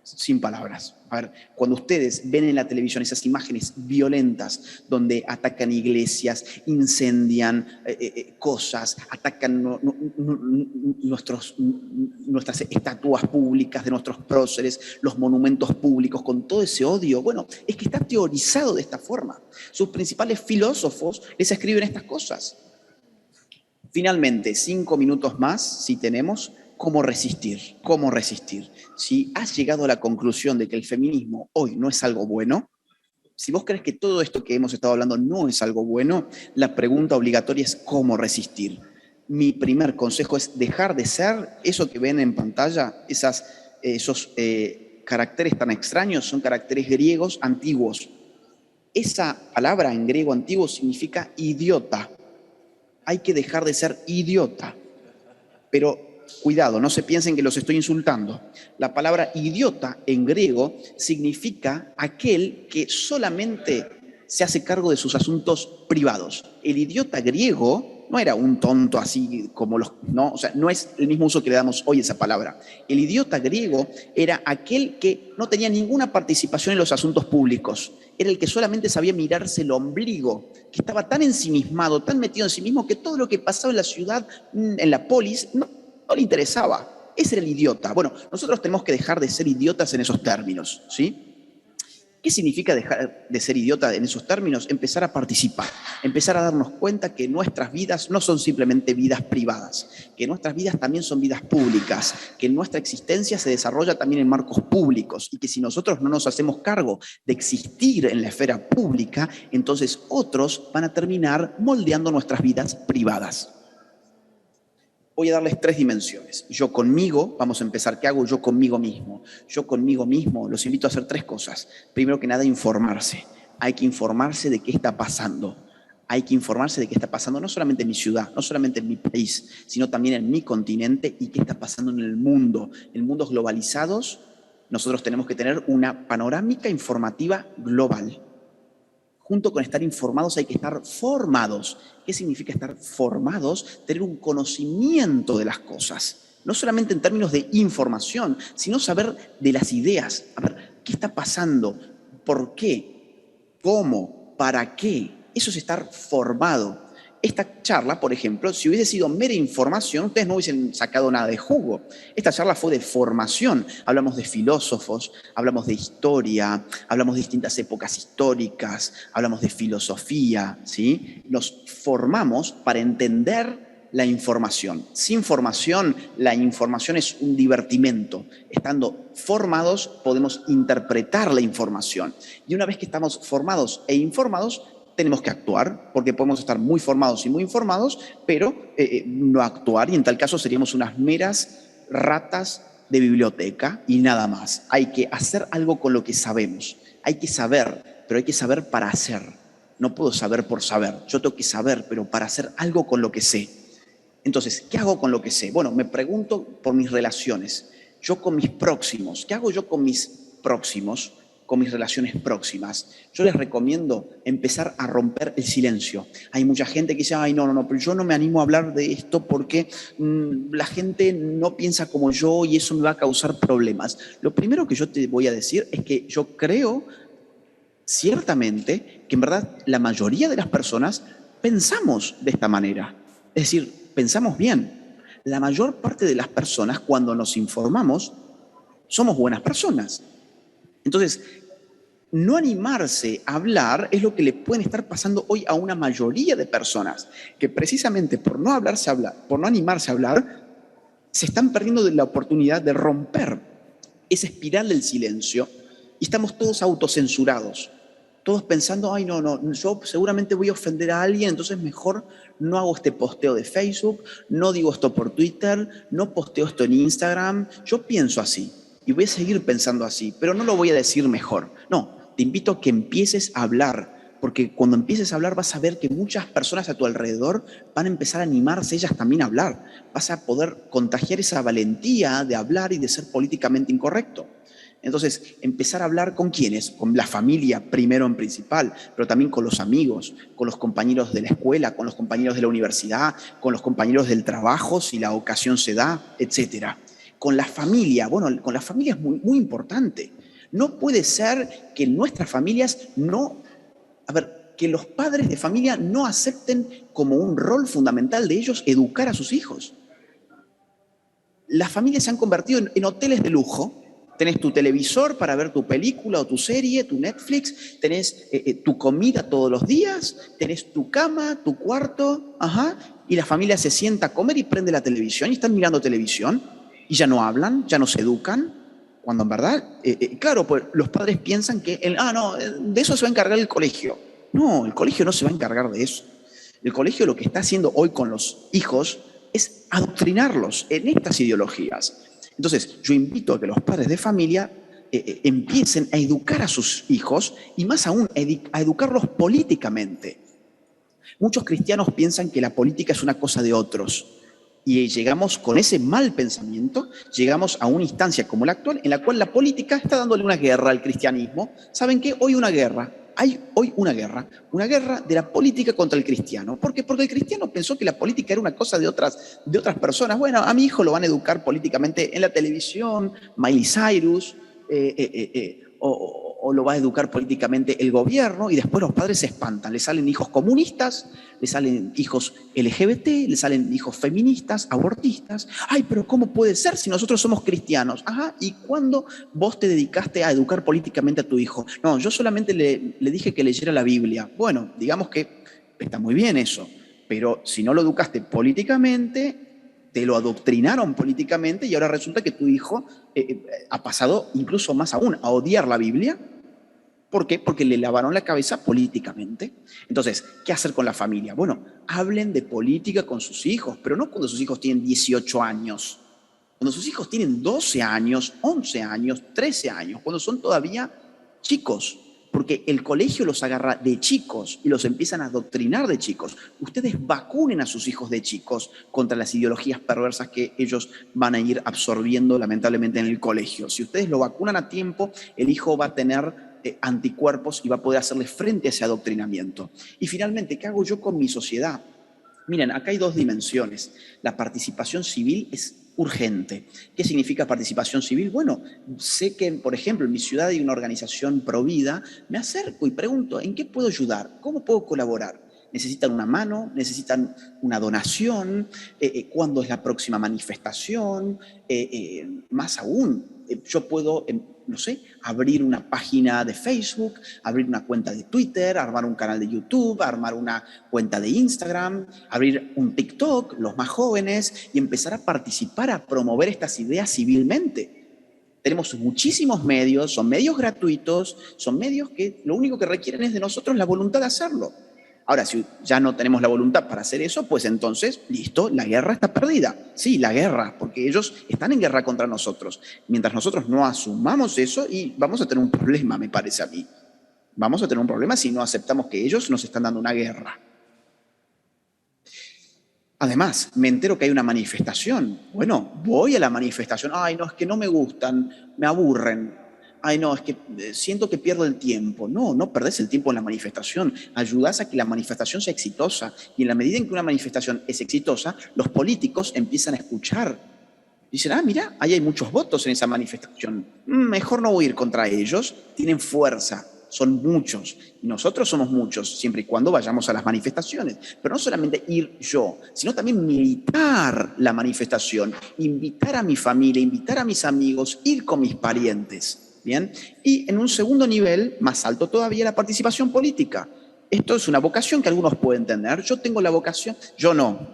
Sin palabras. A ver, cuando ustedes ven en la televisión esas imágenes violentas donde atacan iglesias, incendian cosas, atacan nuestras estatuas públicas de nuestros próceres, los monumentos públicos, con todo ese odio, bueno, es que está teorizado de esta forma. Sus principales filósofos les escriben estas cosas. Finalmente, 5 minutos más, si tenemos. ¿Cómo resistir? ¿Cómo resistir? Si has llegado a la conclusión de que el feminismo hoy no es algo bueno, si vos crees que todo esto que hemos estado hablando no es algo bueno, la pregunta obligatoria es ¿cómo resistir? Mi primer consejo es dejar de ser eso que ven en pantalla, esos caracteres tan extraños, son caracteres griegos antiguos. Esa palabra en griego antiguo significa idiota. Hay que dejar de ser idiota. Pero cuidado, no se piensen que los estoy insultando. La palabra idiota en griego significa aquel que solamente se hace cargo de sus asuntos privados. El idiota griego no era un tonto así como no, o sea, no es el mismo uso que le damos hoy a esa palabra. El idiota griego era aquel que no tenía ninguna participación en los asuntos públicos. Era el que solamente sabía mirarse el ombligo, que estaba tan ensimismado, tan metido en sí mismo, que todo lo que pasaba en la ciudad, en la polis, no le interesaba. Ese era el idiota. Bueno, nosotros tenemos que dejar de ser idiotas en esos términos, ¿sí? ¿Qué significa dejar de ser idiota en esos términos? Empezar a participar, empezar a darnos cuenta que nuestras vidas no son simplemente vidas privadas, que nuestras vidas también son vidas públicas, que nuestra existencia se desarrolla también en marcos públicos y que si nosotros no nos hacemos cargo de existir en la esfera pública, entonces otros van a terminar moldeando nuestras vidas privadas. Voy a darles 3 dimensiones. Yo conmigo, vamos a empezar. ¿Qué hago yo conmigo mismo? Yo conmigo mismo los invito a hacer 3 cosas. Primero que nada, informarse. Hay que informarse de qué está pasando. Hay que informarse de qué está pasando no solamente en mi ciudad, no solamente en mi país, sino también en mi continente y qué está pasando en el mundo. En mundos globalizados, nosotros tenemos que tener una panorámica informativa global. Junto con estar informados hay que estar formados. ¿Qué significa estar formados? Tener un conocimiento de las cosas. No solamente en términos de información, sino saber de las ideas. A ver, ¿qué está pasando? ¿Por qué? ¿Cómo? ¿Para qué? Eso es estar formado. Esta charla, por ejemplo, si hubiese sido mera información, ustedes no hubiesen sacado nada de jugo. Esta charla fue de formación. Hablamos de filósofos, hablamos de historia, hablamos de distintas épocas históricas, hablamos de filosofía, ¿sí? Nos formamos para entender la información. Sin formación, la información es un divertimento. Estando formados, podemos interpretar la información. Y una vez que estamos formados e informados, tenemos que actuar, porque podemos estar muy formados y muy informados, pero no actuar, y en tal caso seríamos unas meras ratas de biblioteca y nada más. Hay que hacer algo con lo que sabemos. Hay que saber, pero hay que saber para hacer. No puedo saber por saber. Yo tengo que saber, pero para hacer algo con lo que sé. Entonces, ¿qué hago con lo que sé? Bueno, me pregunto por mis relaciones. Yo con mis próximos. ¿Qué hago yo con mis próximos? Con mis relaciones próximas. Yo les recomiendo empezar a romper el silencio. Hay mucha gente que dice, ay, no, pero yo no me animo a hablar de esto porque la gente no piensa como yo y eso me va a causar problemas. Lo primero que yo te voy a decir es que yo creo ciertamente que en verdad la mayoría de las personas pensamos de esta manera. Es decir, pensamos bien. La mayor parte de las personas, cuando nos informamos, somos buenas personas. Entonces, no animarse a hablar es lo que le pueden estar pasando hoy a una mayoría de personas, que precisamente por no animarse a hablar, se están perdiendo de la oportunidad de romper esa espiral del silencio y estamos todos autocensurados, todos pensando, ay, no, yo seguramente voy a ofender a alguien, entonces mejor no hago este posteo de Facebook, no digo esto por Twitter, no posteo esto en Instagram. Yo pienso así y voy a seguir pensando así, pero no lo voy a decir mejor. No, te invito a que empieces a hablar, porque cuando empieces a hablar vas a ver que muchas personas a tu alrededor van a empezar a animarse ellas también a hablar. Vas a poder contagiar esa valentía de hablar y de ser políticamente incorrecto. Entonces, empezar a hablar con quiénes, con la familia primero en principal, pero también con los amigos, con los compañeros de la escuela, con los compañeros de la universidad, con los compañeros del trabajo, si la ocasión se da, etcétera. Con la familia, bueno, con la familia es muy, muy importante. No puede ser que nuestras familias que los padres de familia no acepten como un rol fundamental de ellos educar a sus hijos. Las familias se han convertido en hoteles de lujo. Tenés tu televisor para ver tu película o tu serie, tu Netflix, tenés tu comida todos los días, tenés tu cama, tu cuarto, y la familia se sienta a comer y prende la televisión y están mirando televisión y ya no hablan, ya no se educan, cuando en verdad, claro, pues los padres piensan que, de eso se va a encargar el colegio. No, el colegio no se va a encargar de eso. El colegio lo que está haciendo hoy con los hijos es adoctrinarlos en estas ideologías. Entonces, yo invito a que los padres de familia empiecen a educar a sus hijos y más aún a educarlos políticamente. Muchos cristianos piensan que la política es una cosa de otros y llegamos con ese mal pensamiento, llegamos a una instancia como la actual en la cual la política está dándole una guerra al cristianismo. ¿Saben qué? Hoy una guerra. Hay hoy una guerra de la política contra el cristiano. ¿Por qué? Porque el cristiano pensó que la política era una cosa de otras personas. Bueno, a mi hijo lo van a educar políticamente en la televisión, Miley Cyrus, o lo va a educar políticamente el gobierno, y después los padres se espantan. Le salen hijos comunistas, le salen hijos LGBT, le salen hijos feministas, abortistas. Ay, pero ¿cómo puede ser si nosotros somos cristianos? ¿Y cuándo vos te dedicaste a educar políticamente a tu hijo? No, yo solamente le dije que leyera la Biblia. Bueno, digamos que está muy bien eso, pero si no lo educaste políticamente, te lo adoctrinaron políticamente y ahora resulta que tu hijo ha pasado incluso más aún a odiar la Biblia. ¿Por qué? Porque le lavaron la cabeza políticamente. Entonces, ¿qué hacer con la familia? Bueno, hablen de política con sus hijos, pero no cuando sus hijos tienen 18 años. Cuando sus hijos tienen 12 años, 11 años, 13 años, cuando son todavía chicos. Porque el colegio los agarra de chicos y los empiezan a adoctrinar de chicos. Ustedes vacunen a sus hijos de chicos contra las ideologías perversas que ellos van a ir absorbiendo lamentablemente en el colegio. Si ustedes lo vacunan a tiempo, el hijo va a tener anticuerpos y va a poder hacerle frente a ese adoctrinamiento. Y finalmente, ¿qué hago yo con mi sociedad? Miren, acá hay dos dimensiones. La participación civil es urgente. ¿Qué significa participación civil? Bueno, sé que, por ejemplo, en mi ciudad hay una organización provida, me acerco y pregunto, ¿en qué puedo ayudar? ¿Cómo puedo colaborar? ¿Necesitan una mano? ¿Necesitan una donación? ¿Cuándo es la próxima manifestación? Más aún, yo puedo, no sé, abrir una página de Facebook, abrir una cuenta de Twitter, armar un canal de YouTube, armar una cuenta de Instagram, abrir un TikTok, los más jóvenes, y empezar a participar, a promover estas ideas civilmente. Tenemos muchísimos medios, son medios gratuitos, son medios que lo único que requieren es de nosotros la voluntad de hacerlo. Ahora, si ya no tenemos la voluntad para hacer eso, pues entonces, listo, la guerra está perdida. Sí, la guerra, porque ellos están en guerra contra nosotros. Mientras nosotros no asumamos eso, y vamos a tener un problema, me parece a mí. Vamos a tener un problema si no aceptamos que ellos nos están dando una guerra. Además, me entero que hay una manifestación. Bueno, voy a la manifestación. Ay, no, es que no me gustan, me aburren. Ay, no, es que siento que pierdo el tiempo. No, no perdés el tiempo en la manifestación. Ayudás a que la manifestación sea exitosa. Y en la medida en que una manifestación es exitosa, los políticos empiezan a escuchar. Dicen, ah, mira, ahí hay muchos votos en esa manifestación. Mejor no voy a ir contra ellos. Tienen fuerza. Son muchos, y nosotros somos muchos, siempre y cuando vayamos a las manifestaciones. Pero no solamente ir yo, sino también militar la manifestación, invitar a mi familia, invitar a mis amigos, ir con mis parientes, ¿bien? Y en un segundo nivel, más alto todavía, la participación política. Esto es una vocación que algunos pueden tener. Yo tengo la vocación, yo no,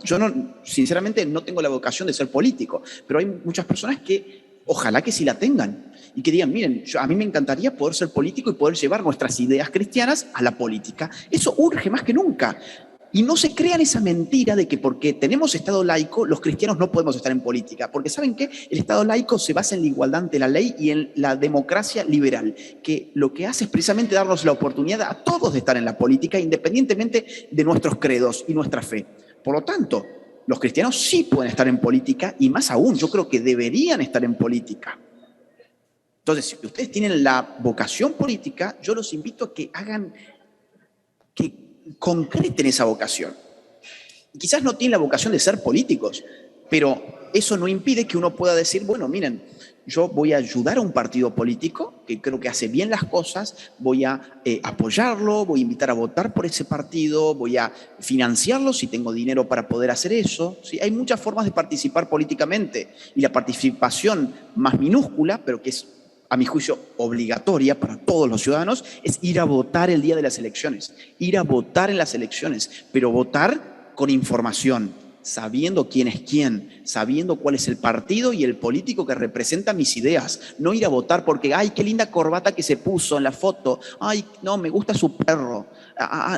sinceramente no tengo la vocación de ser político, pero hay muchas personas que ojalá que sí la tengan. Y que digan, miren, a mí me encantaría poder ser político y poder llevar nuestras ideas cristianas a la política. Eso urge más que nunca. Y no se crean esa mentira de que porque tenemos Estado laico, los cristianos no podemos estar en política. Porque ¿saben qué? El Estado laico se basa en la igualdad ante la ley y en la democracia liberal, que lo que hace es precisamente darnos la oportunidad a todos de estar en la política, independientemente de nuestros credos y nuestra fe. Por lo tanto, los cristianos sí pueden estar en política y más aún, yo creo que deberían estar en política. Entonces, si ustedes tienen la vocación política, yo los invito a que que concreten esa vocación. Y quizás no tienen la vocación de ser políticos, pero eso no impide que uno pueda decir, bueno, miren, yo voy a ayudar a un partido político que creo que hace bien las cosas, voy a apoyarlo, voy a invitar a votar por ese partido, voy a financiarlo si tengo dinero para poder hacer eso. ¿Sí? Hay muchas formas de participar políticamente y la participación más minúscula, pero que es a mi juicio obligatoria para todos los ciudadanos, es ir a votar el día de las elecciones, ir a votar en las elecciones, pero votar con información, sabiendo quién es quién, sabiendo cuál es el partido y el político que representa mis ideas. No ir a votar porque, ay, qué linda corbata que se puso en la foto, ay, no, me gusta su perro,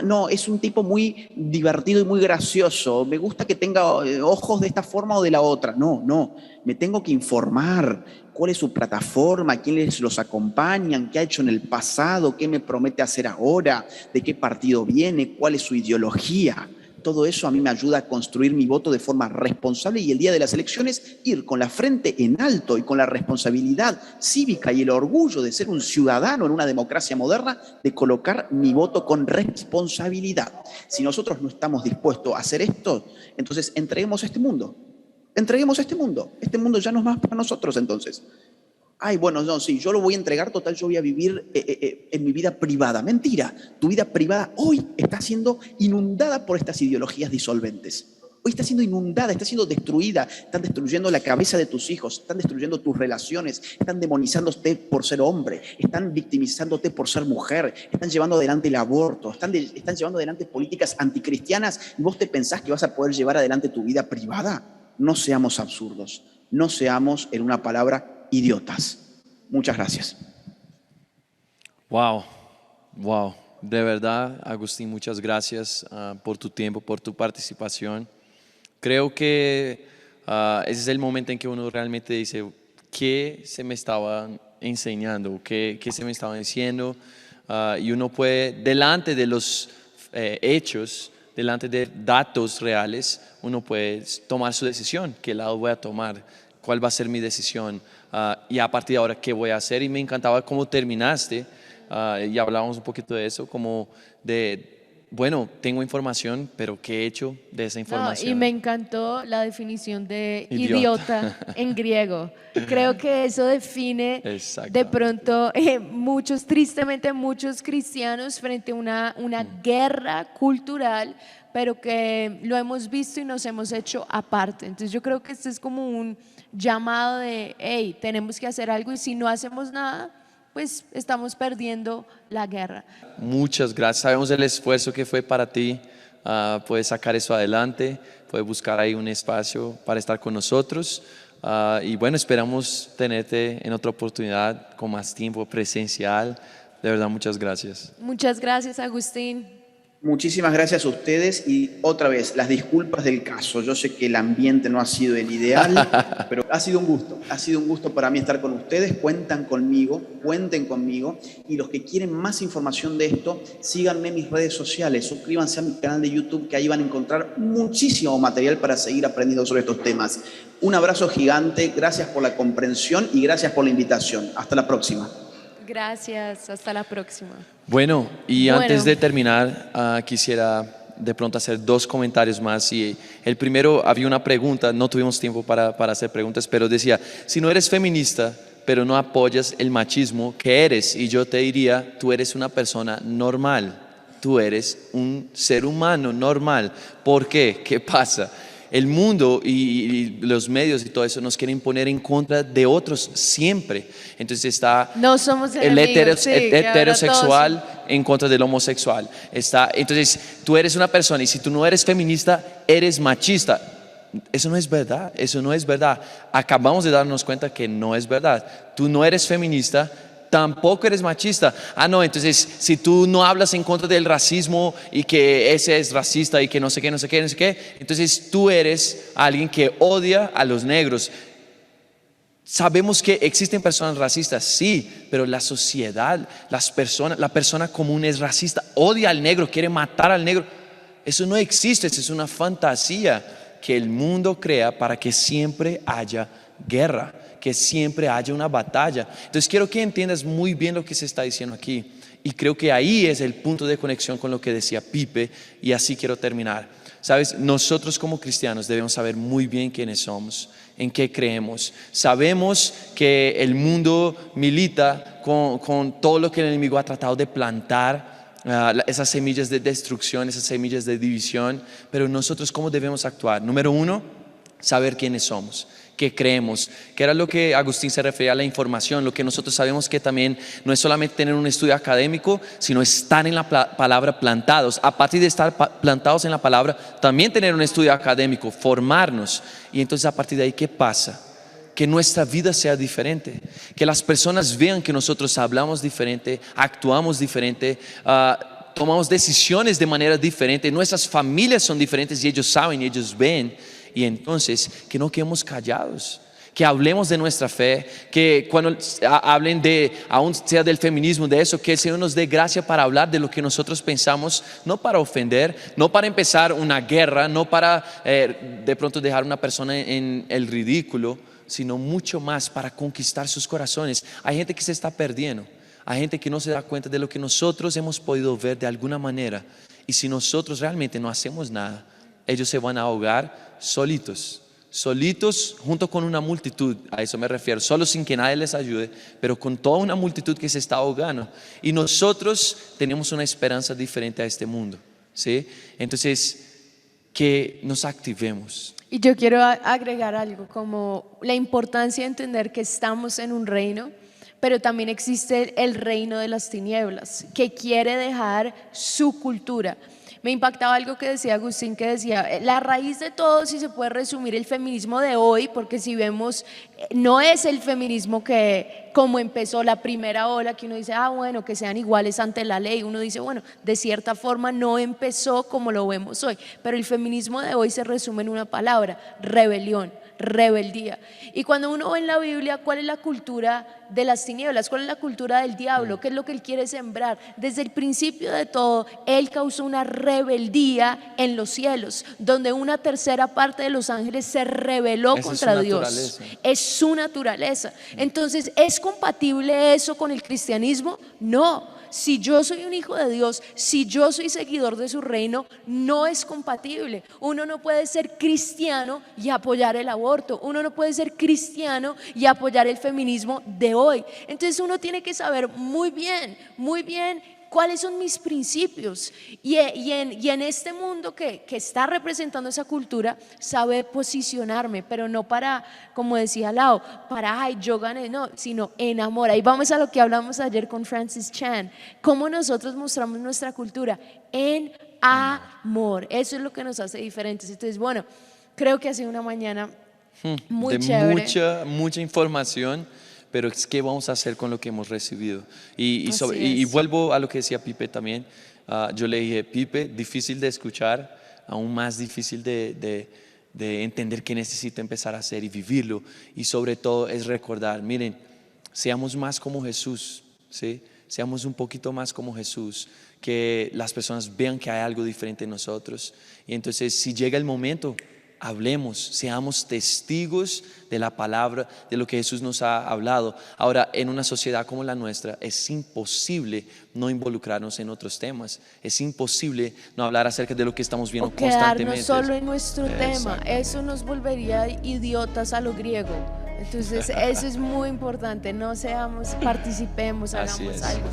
no, es un tipo muy divertido y muy gracioso, me gusta que tenga ojos de esta forma o de la otra. No, me tengo que informar cuál es su plataforma, quiénes los acompañan, qué ha hecho en el pasado, qué me promete hacer ahora, de qué partido viene, cuál es su ideología. Todo eso a mí me ayuda a construir mi voto de forma responsable y el día de las elecciones ir con la frente en alto y con la responsabilidad cívica y el orgullo de ser un ciudadano en una democracia moderna, de colocar mi voto con responsabilidad. Si nosotros no estamos dispuestos a hacer esto, entonces entreguemos este mundo. Entreguemos este mundo. Este mundo ya no es más para nosotros entonces. Ay, bueno, no, sí, yo lo voy a entregar, total, yo voy a vivir en mi vida privada. Mentira, tu vida privada hoy está siendo inundada por estas ideologías disolventes. Hoy está siendo inundada, está siendo destruida, están destruyendo la cabeza de tus hijos, están destruyendo tus relaciones, están demonizándote por ser hombre, están victimizándote por ser mujer, están llevando adelante el aborto, están llevando adelante políticas anticristianas y vos te pensás que vas a poder llevar adelante tu vida privada. No seamos absurdos, no seamos, en una palabra, idiotas. Muchas gracias. Wow, wow. De verdad, Agustín, muchas gracias por tu tiempo, por tu participación. Creo que ese es el momento en que uno realmente dice, ¿qué se me estaba enseñando? ¿Qué se me estaba diciendo? Y uno puede, delante de los hechos, delante de datos reales, uno puede tomar su decisión. ¿Qué lado voy a tomar? ¿Cuál va a ser mi decisión? Y a partir de ahora, ¿qué voy a hacer? Y me encantaba cómo terminaste. Y hablábamos un poquito de eso, como bueno, tengo información, pero ¿qué he hecho de esa información? No, y me encantó la definición de idiota en griego. Creo que eso define de pronto tristemente muchos cristianos frente a una guerra cultural, pero que lo hemos visto y nos hemos hecho aparte. Entonces yo creo que este es como un llamado de, hey, tenemos que hacer algo y si no hacemos nada, pues estamos perdiendo la guerra. Muchas gracias. Sabemos el esfuerzo que fue para ti. Puedes sacar eso adelante, puedes buscar ahí un espacio para estar con nosotros. Y bueno, esperamos tenerte en otra oportunidad con más tiempo presencial. De verdad, muchas gracias. Muchas gracias, Agustín. Muchísimas gracias a ustedes y otra vez, las disculpas del caso. Yo sé que el ambiente no ha sido el ideal, pero ha sido un gusto para mí estar con ustedes. Cuentan conmigo, cuenten conmigo y los que quieren más información de esto, síganme en mis redes sociales, suscríbanse a mi canal de YouTube que ahí van a encontrar muchísimo material para seguir aprendiendo sobre estos temas. Un abrazo gigante, gracias por la comprensión y gracias por la invitación. Hasta la próxima. Gracias, hasta la próxima. Bueno, y Bueno. antes de terminar, quisiera de pronto hacer dos comentarios más. Y el primero, había una pregunta, no tuvimos tiempo para hacer preguntas, pero decía, si no eres feminista, pero no apoyas el machismo, ¿qué eres? Y yo te diría, tú eres una persona normal, tú eres un ser humano normal. ¿Por qué? ¿Qué pasa? El mundo y los medios y todo eso nos quieren poner en contra de otros siempre. Entonces está No somos el enemigos, sí, que ahora heterosexual en contra del homosexual. Entonces tú eres una persona y si tú no eres feminista, eres machista. Eso no es verdad, eso no es verdad. Acabamos de darnos cuenta que no es verdad. Tú no eres feminista, tampoco eres machista. No, entonces si tú no hablas en contra del racismo y que ese es racista y que no sé qué, no sé qué, no sé qué, entonces tú eres alguien que odia a los negros. Sabemos que existen personas racistas, sí, pero la sociedad, la persona común es racista, odia al negro, quiere matar al negro. Eso no existe, eso es una fantasía que el mundo crea para que siempre haya guerra, que siempre haya una batalla. Entonces quiero que entiendas muy bien lo que se está diciendo aquí. Y creo que ahí es el punto de conexión con lo que decía Pipe, y así quiero terminar. Sabes, nosotros como cristianos debemos saber muy bien quiénes somos, en qué creemos. Sabemos que el mundo milita con todo lo que el enemigo ha tratado de plantar, esas semillas de destrucción, esas semillas de división. Pero nosotros, ¿cómo debemos actuar? Número uno, saber quiénes somos, qué creemos, que era lo que Agustín se refería a la información. Lo que nosotros sabemos que también no es solamente tener un estudio académico, sino estar en la palabra plantados. A partir de estar plantados en la palabra, también tener un estudio académico, formarnos. Y entonces a partir de ahí, ¿qué pasa? Que nuestra vida sea diferente, que las personas vean que nosotros hablamos diferente, actuamos diferente, tomamos decisiones de manera diferente, nuestras familias son diferentes y ellos saben y ellos ven. Y entonces que no quedemos callados, que hablemos de nuestra fe, que cuando hablen aún sea del feminismo, de eso, que el Señor nos dé gracia para hablar de lo que nosotros pensamos, no para ofender, no para empezar una guerra, no para de pronto dejar a una persona en el ridículo, sino mucho más para conquistar sus corazones. Hay gente que se está perdiendo, hay gente que no se da cuenta de lo que nosotros hemos podido ver de alguna manera, y si nosotros realmente no hacemos nada, ellos se van a ahogar solitos junto con una multitud. A eso me refiero, solo sin que nadie les ayude, pero con toda una multitud que se está ahogando. Y nosotros tenemos una esperanza diferente a este mundo, ¿sí? Entonces, que nos activemos. Y yo quiero agregar algo, como la importancia de entender que estamos en un reino, pero también existe el reino de las tinieblas, que quiere dejar su cultura. Me impactaba algo que decía Agustín, que decía, la raíz de todo, si se puede resumir, el feminismo de hoy, porque si vemos, no es el feminismo que como empezó la primera ola, que uno dice, bueno, que sean iguales ante la ley. Uno dice, bueno, de cierta forma no empezó como lo vemos hoy, pero el feminismo de hoy se resume en una palabra: rebelión, rebeldía. Y cuando uno ve en la Biblia cuál es la cultura de las tinieblas, cuál es la cultura del diablo, qué es lo que él quiere sembrar, desde el principio de todo, él causó una rebeldía en los cielos, donde una tercera parte de los ángeles se rebeló contra Dios. Es su naturaleza. Entonces, ¿es compatible eso con el cristianismo? No. Si yo soy un hijo de Dios, si yo soy seguidor de su reino, no es compatible. Uno no puede ser cristiano y apoyar el aborto. Uno no puede ser cristiano y apoyar el feminismo de hoy. Entonces uno tiene que saber muy bien cuáles son mis principios, y en este mundo que está representando esa cultura, saber posicionarme, pero no para, como decía Lau, para yo gané, no, sino en amor. Ahí vamos a lo que hablamos ayer con Francis Chan, cómo nosotros mostramos nuestra cultura en amor. Eso es lo que nos hace diferentes. Entonces, bueno, creo que ha sido una mañana muy chévere, mucha información. Pero ¿qué vamos a hacer con lo que hemos recibido? Y vuelvo a lo que decía Pipe también. yo le dije, Pipe, difícil de escuchar, aún más difícil de entender qué necesito empezar a hacer y vivirlo. Y sobre todo es recordar, miren, seamos más como Jesús, ¿sí? Seamos un poquito más como Jesús, que las personas vean que hay algo diferente en nosotros. Y entonces, si llega el momento, hablemos, seamos testigos de la palabra, de lo que Jesús nos ha hablado. Ahora, en una sociedad como la nuestra, es imposible no involucrarnos en otros temas. Es imposible no hablar acerca de lo que estamos viendo O quedarnos constantemente. solo en nuestro tema. Exactamente. Eso nos volvería idiotas a lo griego. Entonces, eso es muy importante. No seamos, participemos, Así hagamos es. algo.